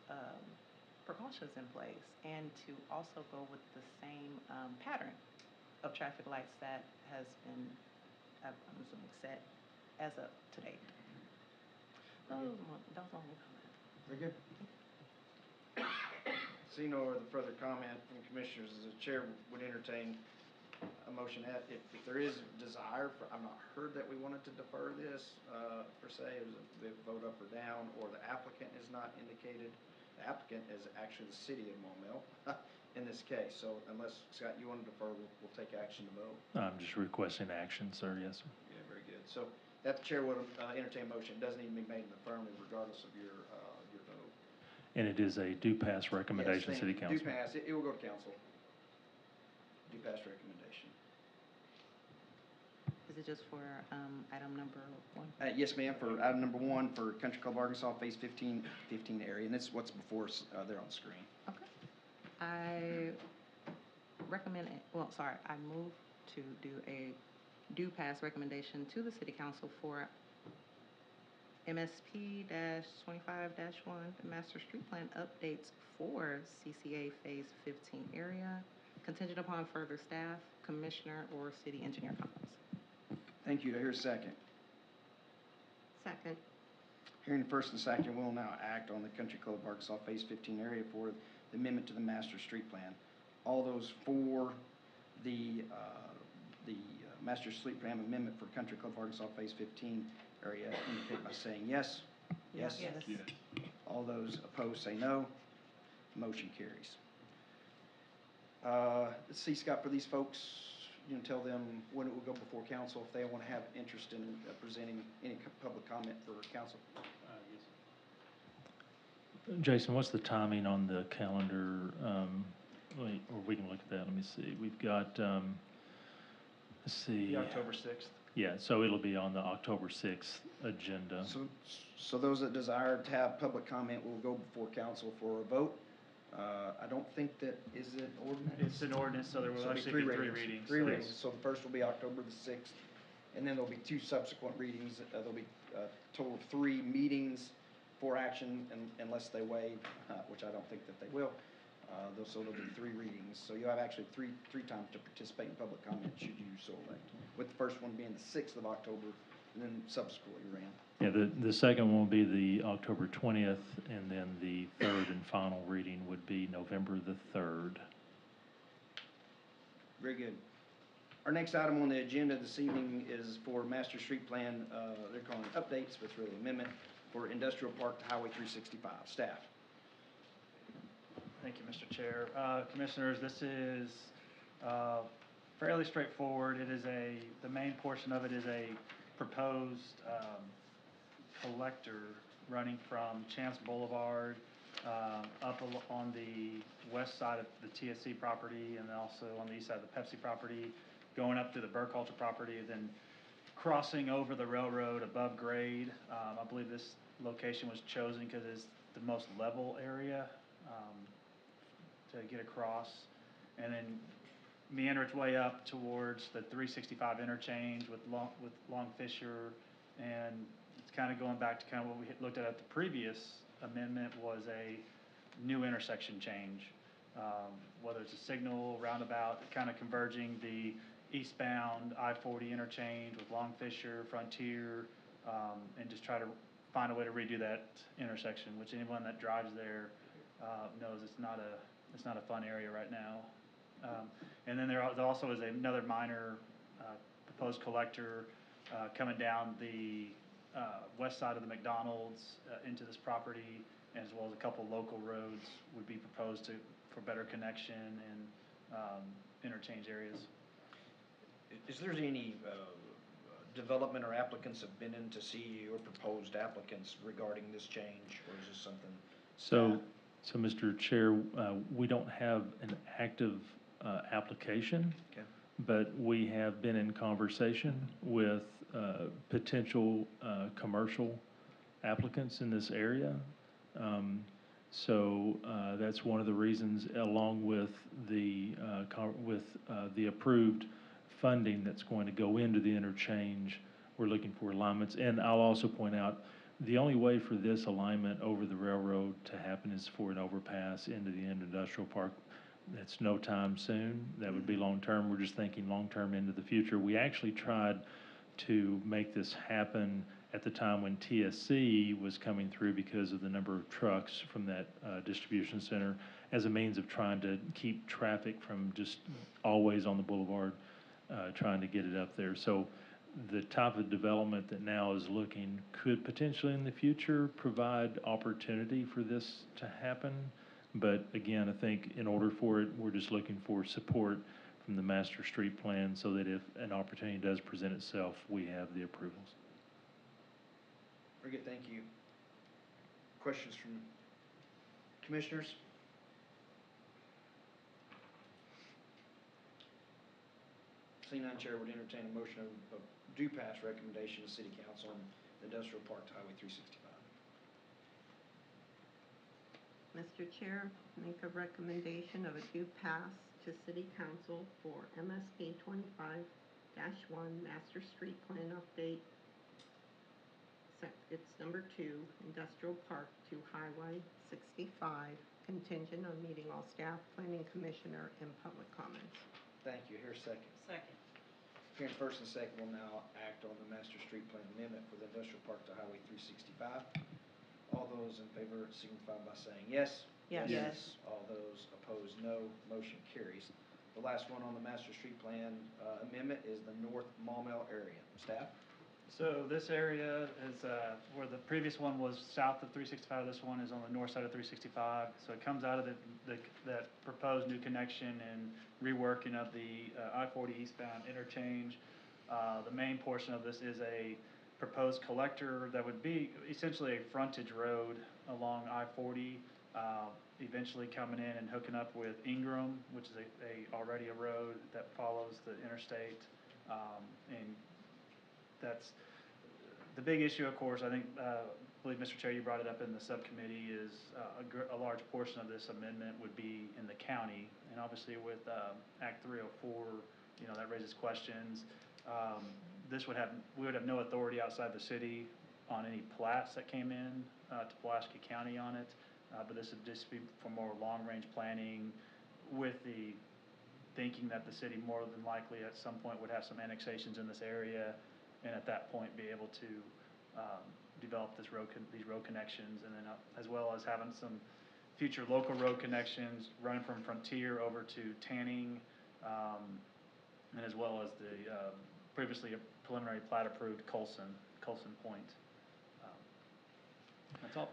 precautions in place, and to also go with the same pattern of traffic lights that has been, I'm assuming, set as of to date. Those are my comments. Very good. See no other further comment from commissioners, as the chair would entertain a motion that if there is desire for, I've not heard that we wanted to defer this per se, it was a vote up or down, or the applicant is not indicated. The applicant is actually the city of Maumelle in this case. So unless, Scott, you want to defer, we'll take action to vote. I'm just requesting action, sir. Yes, sir. Yeah, very good. So that the chair would entertain a motion. It doesn't even be made in the affirmative regardless of your vote. And it is a do pass recommendation, Yes, City thank you. Council. Do pass. It will go to council. Do pass recommendation. Is it just for item number 1? Yes, ma'am, for item number 1 for Country Club Arkansas Phase 15 area, and this is what's before us there on the screen. Okay. I recommend, I move to do a due pass recommendation to the City Council for MSP-25-1, the Master Street Plan updates for CCA Phase 15 area, contingent upon further staff, commissioner, or city engineer comments. Thank you. Do I hear a second? Second. Hearing the first and second, we'll now act on the Country Club Arkansas Phase 15 area for the amendment to the master street plan. All those for the master street plan amendment for Country Club Arkansas Phase 15 area indicate by saying yes. Yes? Yes. All those opposed say no. Motion carries. Let's see, Scott, for these folks, you can tell them when it will go before council if they want to have interest in presenting any public comment for council. Jason, what's the timing on the calendar? Wait, or we can look at that. Let me see. We've got, let's see. The October 6th. Yeah, so it'll be on the October 6th agenda. So those that desire to have public comment will go before council for a vote. I don't think that, is it ordinance? It's an ordinance, so there will So it'll actually be three readings. readings. Three so- readings, so the first will be October the 6th, and then there'll be 2 subsequent readings. There'll be a total of 3 meetings for action unless they waive, which I don't think that they will. So there'll be 3 readings. So you'll have actually three times to participate in public comment should you so elect. With the first one being the 6th of October, and then subsequently ran. Yeah, the second one will be the October 20th, and then the third and final reading would be November the 3rd. Very good. Our next item on the agenda this evening is for Master Street Plan, they're calling it updates, but it's really amendment for Industrial Park to Highway 365. Staff. Thank you, Mr. Chair. Commissioners, this is fairly straightforward. It is the main portion of it is a proposed collector running from Chance Boulevard up on the west side of the TSC property and also on the east side of the Pepsi property, going up to the Burkhalter property, and then crossing over the railroad above grade. I believe this location was chosen because it's the most level area to get across, and then meander its way up towards the 365 interchange with Long Fisher, and it's kind of going back to kind of what we looked at the previous amendment was a new intersection change, whether it's a signal, roundabout, kind of converging the eastbound I-40 interchange with Long Fisher, Frontier, and just try to find a way to redo that intersection, which anyone that drives there knows it's not a fun area right now. And then there also is another minor proposed collector coming down the west side of the McDonald's into this property, as well as a couple local roads would be proposed for better connection and interchange areas. Is there any development or applicants have been in to see your proposed applicants regarding this change, or is this something? So Mr. Chair, we don't have an active application, Okay. but we have been in conversation with potential commercial applicants in this area. So that's one of the reasons, along with the approved funding that's going to go into the interchange, we're looking for alignments. And I'll also point out, the only way for this alignment over the railroad to happen is for an overpass into the industrial park. That's no time soon. That would be long-term. We're just thinking long-term into the future. We actually tried to make this happen at the time when TSC was coming through because of the number of trucks from that distribution center, as a means of trying to keep traffic from just always on the boulevard, trying to get it up there. So the type of development that now is looking could potentially in the future provide opportunity for this to happen. But again, I think in order for it, we're just looking for support from the master street plan so that if an opportunity does present itself, we have the approvals. Very good, thank you. Questions from commissioners? Seeing none, Chair would entertain a motion of due pass recommendation to City Council on the Industrial Park to Highway 365. Mr. Chair, make a recommendation of a due pass to City Council for MSK 25-1 Master Street Plan Update. It's number 2, Industrial Park to Highway 65, contingent on meeting all staff, planning commissioner, and public comments. Thank you. Here's second. Second. Hearing first and second, we'll now act on the master street plan amendment for the industrial park to Highway 365. All those in favor signify by saying yes. Yes. Yes. All those opposed, no. Motion carries. The last one on the master street plan amendment is the North Maumelle area. Staff? So this area is, where the previous one was south of 365, this one is on the north side of 365. So it comes out of that proposed new connection and reworking of the I-40 eastbound interchange. The main portion of this is a proposed collector that would be essentially a frontage road along I-40, eventually coming in and hooking up with Ingram, which is already a road that follows the interstate, and that's the big issue, of course. I think, believe, Mr. Chair, you brought it up in the subcommittee, is a large portion of this amendment would be in the county. And obviously with Act 304, that raises questions. We would have no authority outside the city on any plats that came in to Pulaski County on it. But this would just be for more long-range planning, with the thinking that the city more than likely at some point would have some annexations in this area, and at that point be able to develop these road connections, and then as well as having some future local road connections running from Frontier over to Tanning, and as well as the previously preliminary plat approved Colson Point. That's all.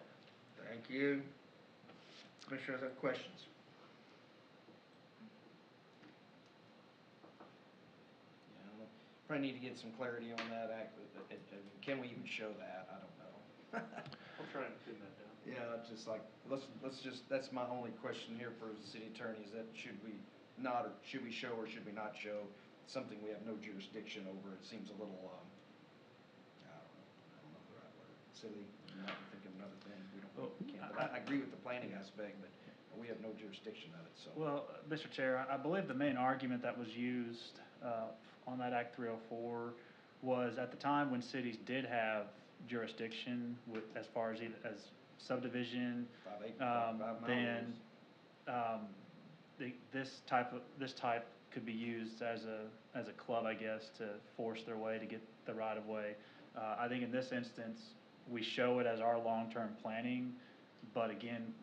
Thank you. Commissioners have questions? Probably need to get some clarity on that act. Can we even show that? I don't know. I'm trying to pin that down. Yeah, just like, let's just, that's my only question here for the city attorney, is that should we not, or should we show, or should we not show something we have no jurisdiction over? It seems a little, I don't know the right word, silly. I'm not thinking of another thing. We can't. But I agree with the planning aspect, but we have no jurisdiction of it, so. Well, Mr. Chair, I believe the main argument that was used on that Act 304 was at the time when cities did have jurisdiction with, as far as subdivision, 5 acres, 5 miles. then this type could be used as a club, I guess, to force their way to get the right of way. I think in this instance, we show it as our long-term planning, but again,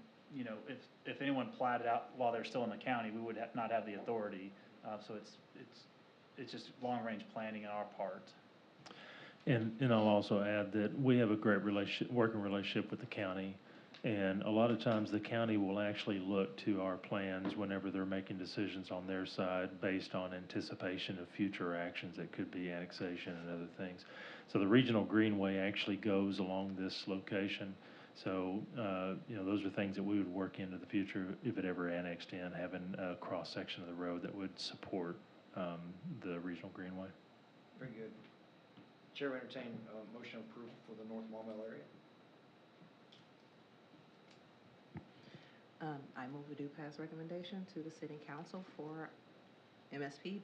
if anyone platted out while they're still in the county, we would not have the authority. So it's just long-range planning on our part. And I'll also add that we have a great working relationship with the county. And a lot of times the county will actually look to our plans whenever they're making decisions on their side based on anticipation of future actions that could be annexation and other things. So the regional greenway actually goes along this location. So, those are things that we would work into the future if it ever annexed in, having a cross-section of the road that would support the regional greenway. Very good. Chair will entertain a motion of approval for the North Maumelle area. I move we do pass recommendation to the City Council for MSP-25-1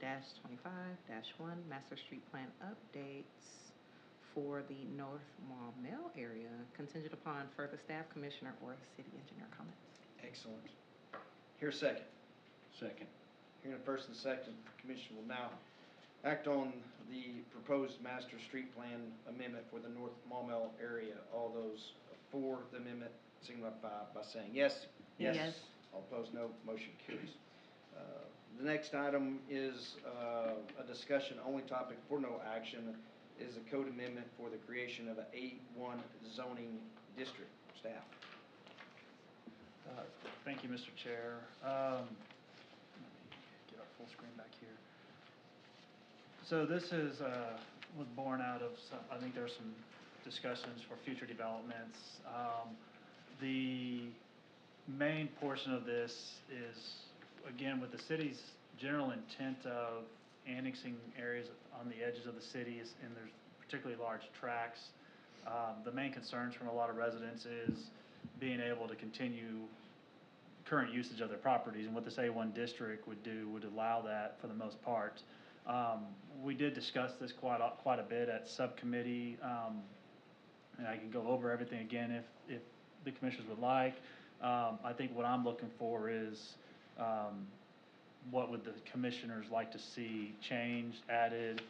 Master Street Plan updates for the North Maumelle area, contingent upon further staff, commissioner, or city engineer comments. Excellent. Here's second. Second. Hearing the first and second, the commission will now act on the proposed master street plan amendment for the North Maumelle area. All those for the amendment signify by saying yes. Yes. Yes. All opposed, no. Motion carries. The next item is a discussion only topic for no action, is a code amendment for the creation of an A1 zoning district. Staff. Thank you, Mr. Chair. Let me get our full screen back here. So this was born out of I think there's some discussions for future developments. The main portion of this is, again, with the city's general intent of annexing areas on the edges of the cities, and there's particularly large tracts. The main concerns from a lot of residents is being able to continue current usage of their properties, and what this A1 district would do would allow that for the most part. We did discuss this quite a bit at subcommittee, and I can go over everything again if the commissioners would like. I think what I'm looking for is, what would the commissioners like to see changed, added,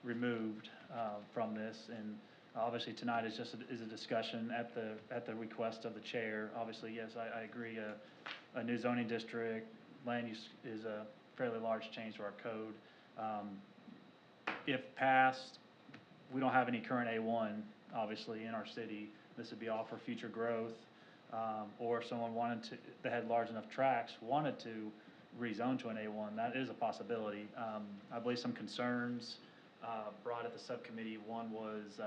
removed, from this? And obviously, tonight is just, is a discussion at the request of the chair. Obviously, yes, I agree, a new zoning district, land use is a fairly large change to our code. If passed, we don't have any current A1, obviously, in our city. This would be all for future growth. Or if someone wanted to, that had large enough tracts, wanted to rezone to an A1, that is a possibility. I believe some concerns brought at the subcommittee, one was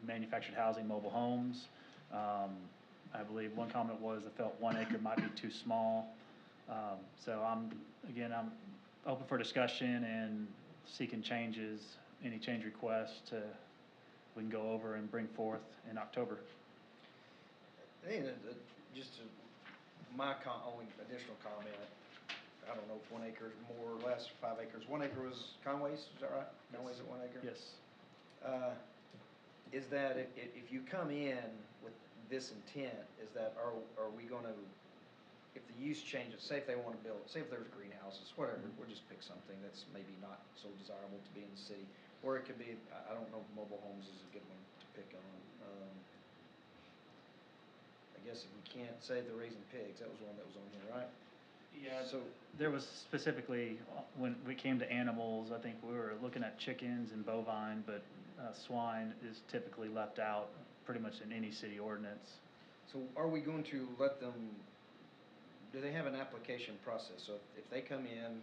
manufactured housing, mobile homes. I believe one comment was I felt 1 acre might be too small. So I'm open for discussion and seeking changes, any change requests we can go over and bring forth in October. I think that just my only additional comment, I don't know if 1 acre is more or less, 5 acres. 1 acre was Conway's, is that right? Conway's at 1 acre? Yes. Is that if you come in with this intent, is that are we gonna, if the use changes, say if they wanna build, say if there's greenhouses, whatever, we'll just pick something that's maybe not so desirable to be in the city. Or it could be, I don't know if mobile homes is a good one to pick on. I guess if we can't say they're raising pigs, that was one that was on here, right? Yeah, So there was specifically, when we came to animals, I think we were looking at chickens and bovine, but swine is typically left out pretty much in any city ordinance. So are we going to let them, do they have an application process? So if they come in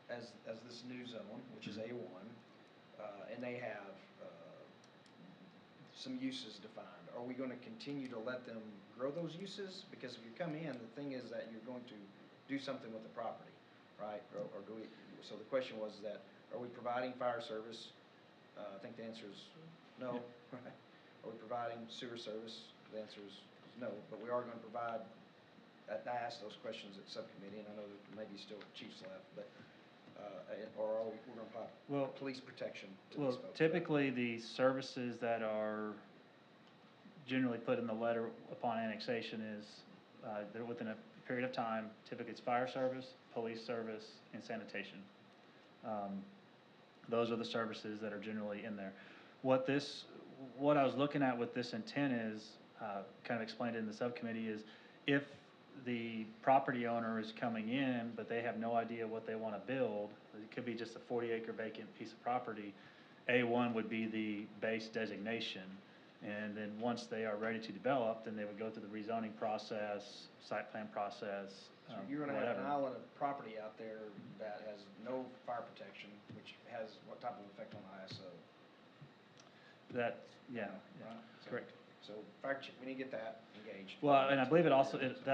as this new zone, which is A1, and they have some uses defined, are we going to continue to let them grow those uses? Because if you come in, the thing is that you're going to do something with the property, right? Or do we, so the question was that, are we providing fire service? I think the answer is no, right? Are we providing sewer service? The answer is no, but we are going to provide, I asked those questions at subcommittee, and I know there may be still chiefs left, but, or are we're going to provide police protection to these folks? Typically the services that are generally put in the letter upon annexation is, they're within a period of time, typically it's fire service, police service, and sanitation. Those are the services that are generally in there. What I was looking at with this intent is, kind of explained in the subcommittee, is if the property owner is coming in, but they have no idea what they want to build, it could be just a 40-acre vacant piece of property, A1 would be the base designation. And then once they are ready to develop, then they would go through the rezoning process, site plan process, So you're going to have an island of property out there that has no fire protection, which has what type of effect on ISO? That, yeah, Right? So- correct. So we need to get that engaged. Well, and I believe that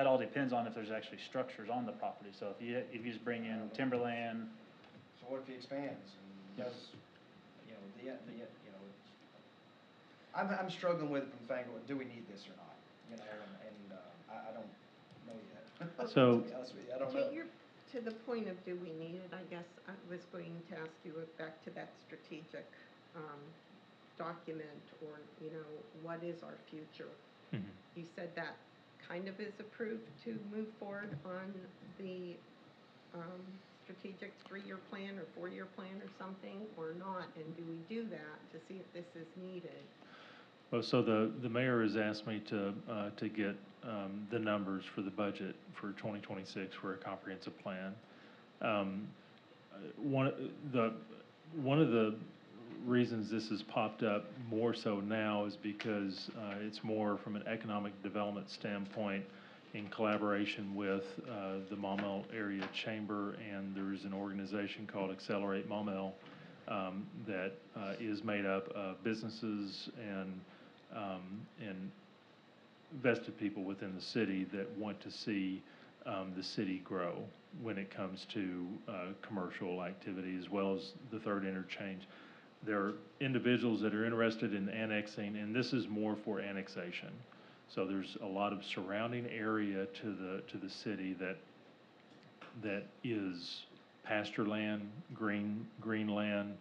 all depends on if there's actually structures on the property. So if you just bring in timberland. So what if he expands and does, I'm struggling with it from the fact, do we need this or not? I don't know yet. So- To be honest with you, I don't know. To the point of do we need it, I guess I was going to ask you back to that strategic document, or, what is our future? Mhm. You said that kind of is approved to move forward on the strategic 3-year plan or 4-year plan or something, or not? And do we do that to see if this is needed? Well, so the mayor has asked me to get the numbers for the budget for 2026 for a comprehensive plan. One of the reasons this has popped up more so now is because it's more from an economic development standpoint in collaboration with the Maumelle Area Chamber, and there's an organization called Accelerate Maumelle that is made up of businesses and vested people within the city that want to see the city grow when it comes to commercial activity, as well as the third interchange. There are individuals that are interested in annexing, and this is more for annexation. So there's a lot of surrounding area to the city that is pasture land, green land,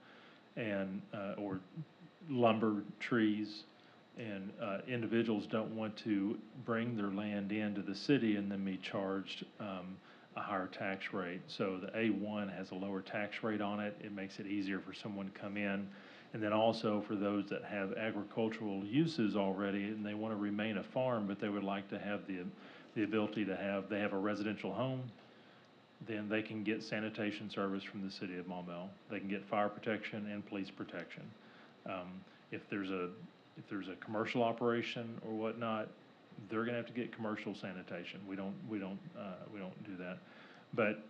and or lumber trees And individuals don't want to bring their land into the city and then be charged a higher tax rate. So the A1 has a lower tax rate on it. It makes it easier for someone to come in. And then also for those that have agricultural uses already and they want to remain a farm, but they would like to have the ability to have, they have a residential home, then they can get sanitation service from the city of Maumelle. They can get fire protection and police protection. If there's a commercial operation or whatnot, they're gonna have to get commercial sanitation. We don't do that. But,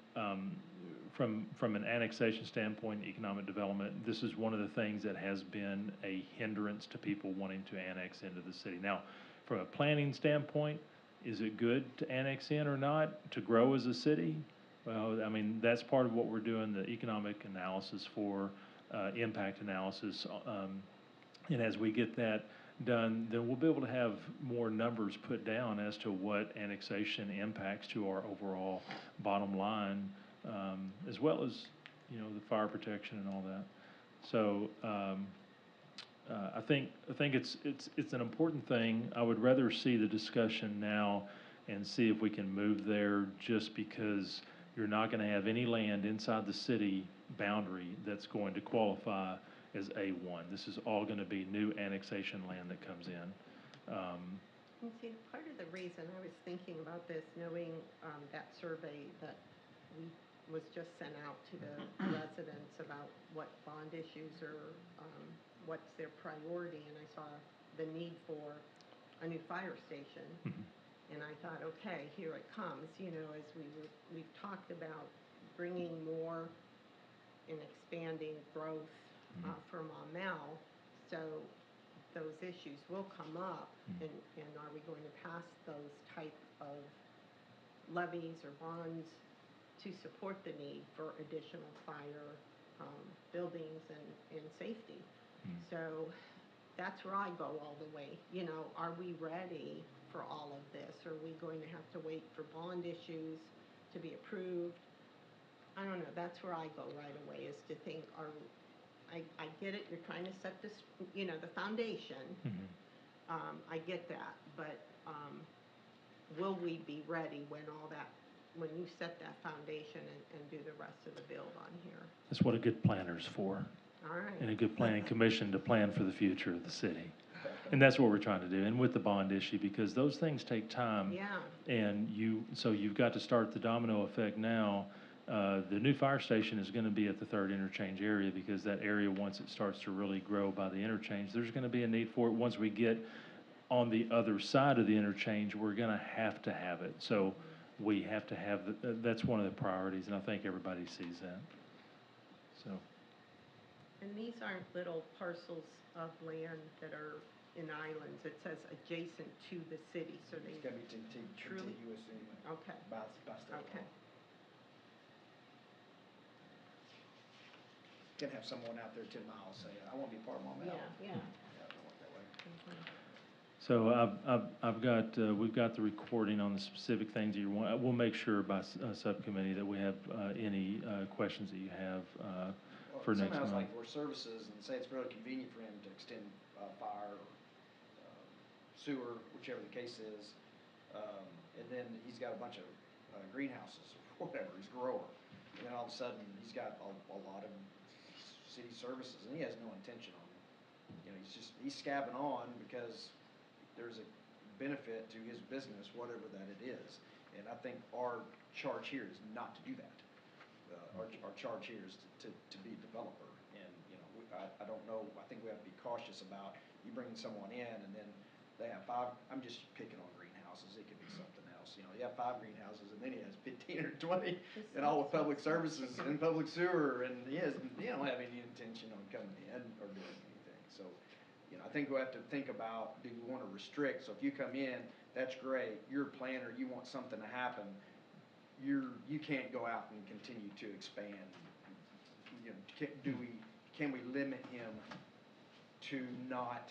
from an annexation standpoint, economic development, this is one of the things that has been a hindrance to people wanting to annex into the city. Now, from a planning standpoint, is it good to annex in or not, to grow as a city? Well, I mean, that's part of what we're doing, the economic analysis for, impact analysis. And as we get that done, then we'll be able to have more numbers put down as to what annexation impacts to our overall bottom line, as well as, you know, the fire protection and all that. So, I think it's an important thing. I would rather see the discussion now and see if we can move there, just because you're not gonna have any land inside the city boundary that's going to qualify as A1. This is all gonna be new annexation land that comes in. And see, part of the reason I was thinking about this, knowing that survey that was just sent out to the residents about what bond issues are, what's their priority, and I saw the need for a new fire station. And I thought, okay, here it comes, you know, as we've talked about bringing more and expanding growth for Maumelle, so those issues will come up, and are we going to pass those type of levies or bonds to support the need for additional fire buildings and safety? So that's where I go all the way. You know, are we ready for all of this? Are we going to have to wait for bond issues to be approved? I don't know, that's where I go right away, is to think, I get it, you're trying to set this, you know, the foundation. I get that, but will we be ready when you set that foundation and do the rest of the build on here? That's what a good planner's for. All right. And a good planning commission to plan for the future of the city. And that's what we're trying to do, and with the bond issue, because those things take time. Yeah. And so you've got to start the domino effect now. The new fire station is gonna be at the third interchange area, because that area, once it starts to really grow by the interchange, there's gonna be a need for it. Once we get on the other side of the interchange, we're gonna have to have it. So we have to have, that's one of the priorities, and I think everybody sees that. So. And these aren't little parcels of land that are in islands. It says adjacent to the city, so they. It's gotta be Truly? contiguous anyway. Okay. By state law. Okay. Can't have someone out there 10 miles saying, I want to be part of Maumelle. Yeah. Yeah, don't want that way. So we've got the recording on the specific things that you want. We'll make sure by subcommittee that we have any questions that you have for next month. Somehow it's like for services, and say it's really convenient for him to extend fire, sewer, whichever the case is, and then he's got a bunch of greenhouses or whatever, he's a grower, and then all of a sudden he's got a lot of city services, and he has no intention on, you know, he's scabbing on because there's a benefit to his business, whatever that it is. And I think our charge here is not to do that. Our charge here is to be a developer. And, you know, I don't know, I think we have to be cautious about you bringing someone in and then they have 5, I'm just picking on greenhouses, it could be something else. You know, you have 5 greenhouses and then he has 15 or 20 and all with public services and public sewer, and he don't have any intention on coming in or doing anything. So, you know, I think we have to think about, do we want to restrict? So if you come in, that's great, you're a planner, you want something to happen, you can't go out and continue to expand. You know, can we limit him to not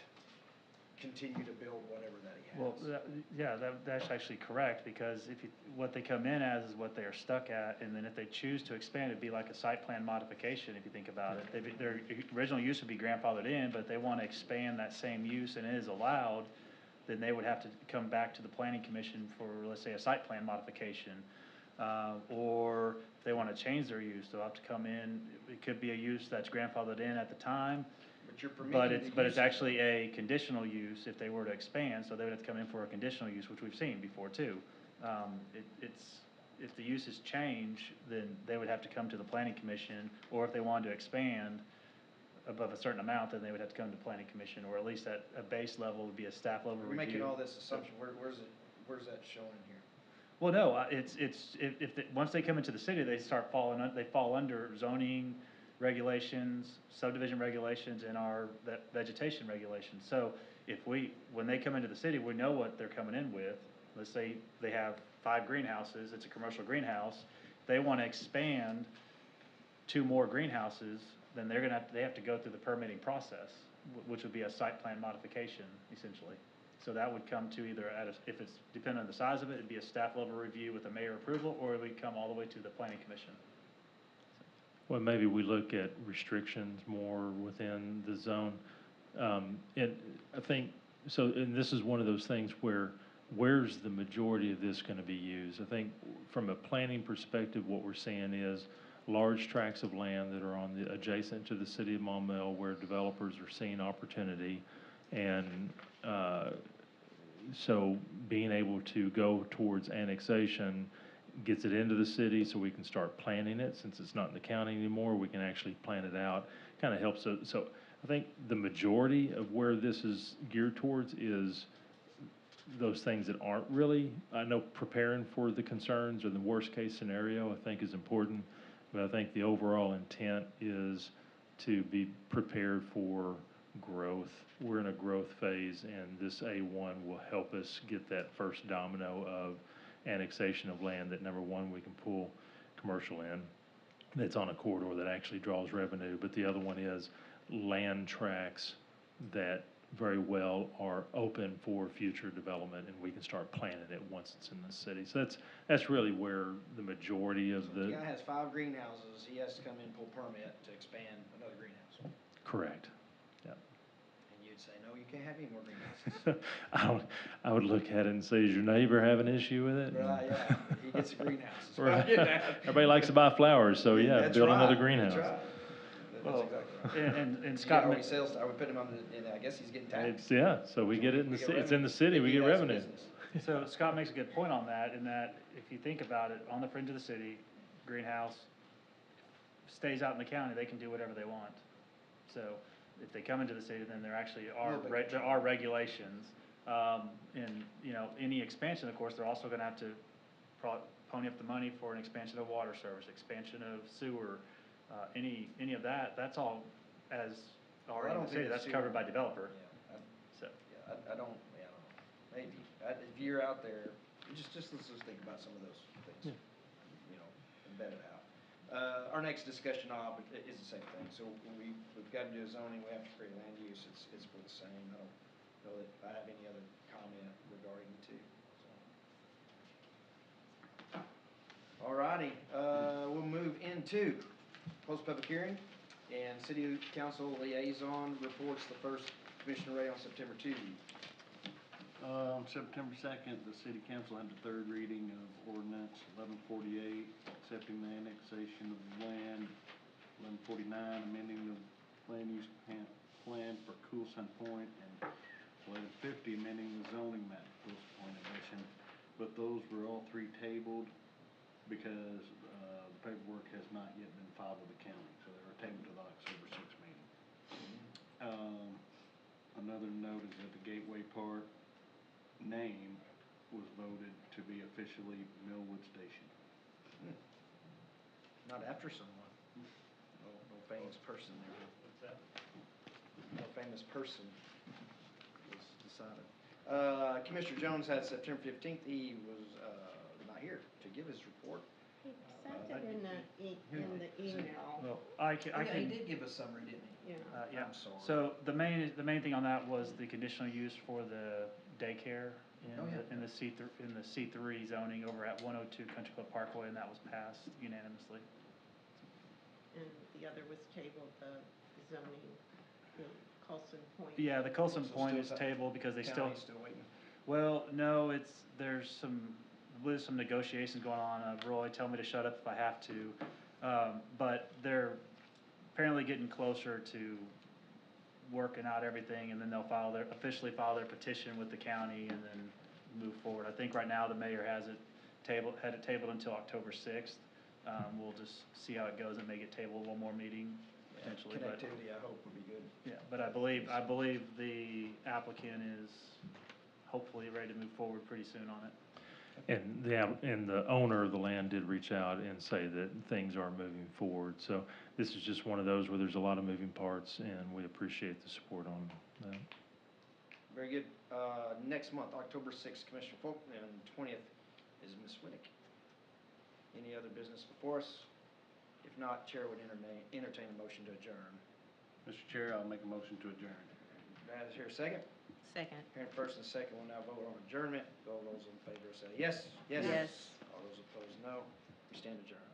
continue to build whatever that he has. Well, that's actually correct, because what they come in as is what they are stuck at, and then if they choose to expand, it'd be like a site plan modification, if you think about it. Their original use would be grandfathered in, but if they want to expand that same use and it is allowed, then they would have to come back to the planning commission for, let's say, a site plan modification. Or if they want to change their use, they'll have to come in, it could be a use that's grandfathered in at the time, But you're permitting but the it's use. actually a conditional use if they were to expand, so they would have to come in for a conditional use, which we've seen before too. If the uses change, then they would have to come to the planning commission, or if they wanted to expand above a certain amount, then they would have to come to the planning commission, or at least at a base level would be a staff level You're review. making all this assumption, where's that showing here? Well, no, once they come into the city, they fall under zoning regulations, subdivision regulations, and that vegetation regulations. So when they come into the city, we know what they're coming in with. Let's say they have 5 greenhouses, it's a commercial greenhouse. If they want to expand 2 more greenhouses, then they have to go through the permitting process, which would be a site plan modification, essentially. So that would come to either if it's depending on the size of it, it'd be a staff level review with a mayor approval, or it would come all the way to the planning commission. Well, maybe we look at restrictions more within the zone. And I think, so, and this is one of those things where's the majority of this going to be used? I think from a planning perspective, what we're seeing is large tracts of land that are adjacent to the city of Maumelle, where developers are seeing opportunity. And so being able to go towards annexation gets it into the city, so we can start planning it. Since it's not in the county anymore, we can actually plan it out. Kind of helps. So I think the majority of where this is geared towards is those things that aren't really, I know preparing for the concerns or the worst case scenario, I think is important. But I think the overall intent is to be prepared for growth. We're in a growth phase, and this A1 will help us get that first domino of annexation of land that, number one, we can pull commercial in, that's on a corridor that actually draws revenue, but the other one is land tracts that very well are open for future development, and we can start planning it once it's in the city. So that's really where the majority of So if the guy has 5 greenhouses, he has to come in and pull permit to expand another greenhouse. Correct. And you'd say, no, you can't have any more greenhouses. I would look at it and say, does your neighbor have an issue with it? Right, yeah, he gets a greenhouse. Right. Everybody likes to buy flowers, so yeah, That's build right, another greenhouse. That's right. That's Well, exactly right. and Scott, we sales, I would put him on and I guess he's getting taxed. Yeah, so we get it in the city. It's in the city, we get revenue. so Scott makes a good point on that, in that if you think about it, on the fringe of the city, greenhouse stays out in the county, they can do whatever they want. So if they come into the city, then there actually there are regulations. And, any expansion, of course, they're also gonna have to pony up the money for an expansion of water service, expansion of sewer, any of that, that's all already in the city, that's covered by developer. Yeah, I don't know, maybe, if you're out there, let's just think about some of those things, and vet it out. Our next discussion is the same thing, so we've got to do a zoning, we have to create land use, it's for the same. I don't know that I have any other comment regarding the two, so. Alrighty, we'll move into closed public hearing and city council liaison reports. The first, Commissioner Ray on September 2. On September 2nd, the city council had the 3rd reading of ordinance 1148, accepting the annexation of land, 1149, amending the land use plan for Coolson Point, and 1150, amending the zoning map, Coolson Point addition. But those were all 3 tabled because the paperwork has not yet been filed with the county, so they were tabled to the October 6th meeting. Another note is that the Gateway Park name was voted to be officially Millwood Station. Not after someone. No famous person there. What's that? No famous person was decided. Commissioner Jones had September 15th. He was not here to give his report. He sent it in the email. Well, He did give a summary, didn't he? Yeah. Yeah, I'm sorry. so the main thing on that was the conditional use for the daycare Oh, yeah. in the C3 zoning over at 102 Country Club Parkway, and that was passed unanimously. And the other was tabled, the zoning, the Colson Point. Yeah, the Colson So Point still is tabled because they still, County's still waiting. well, no, there's some negotiations going on. Roy, tell me to shut up if I have to. But they're apparently getting closer to working out everything, and then they'll officially file their petition with the county and then move forward. I think right now the mayor had it tabled until October 6th. We'll just see how it goes. It may get tabled one more meeting potentially, but. Connectivity, I hope, would be good. Yeah, but I believe the applicant is hopefully ready to move forward pretty soon on it. And the owner of the land did reach out and say that things are moving forward. So this is just one of those where there's a lot of moving parts, and we appreciate the support on that. Very good. Next month, October 6th, Commissioner Folk, and 20th is Ms. Winnick. Any other business before us? If not, Chair would entertain a motion to adjourn. Mr. Chair, I'll make a motion to adjourn. Do I hear a second? Second. Hearing first and second, we'll now vote on adjournment. All those in favor say yes. Yes. All those opposed, no. We stand adjourned.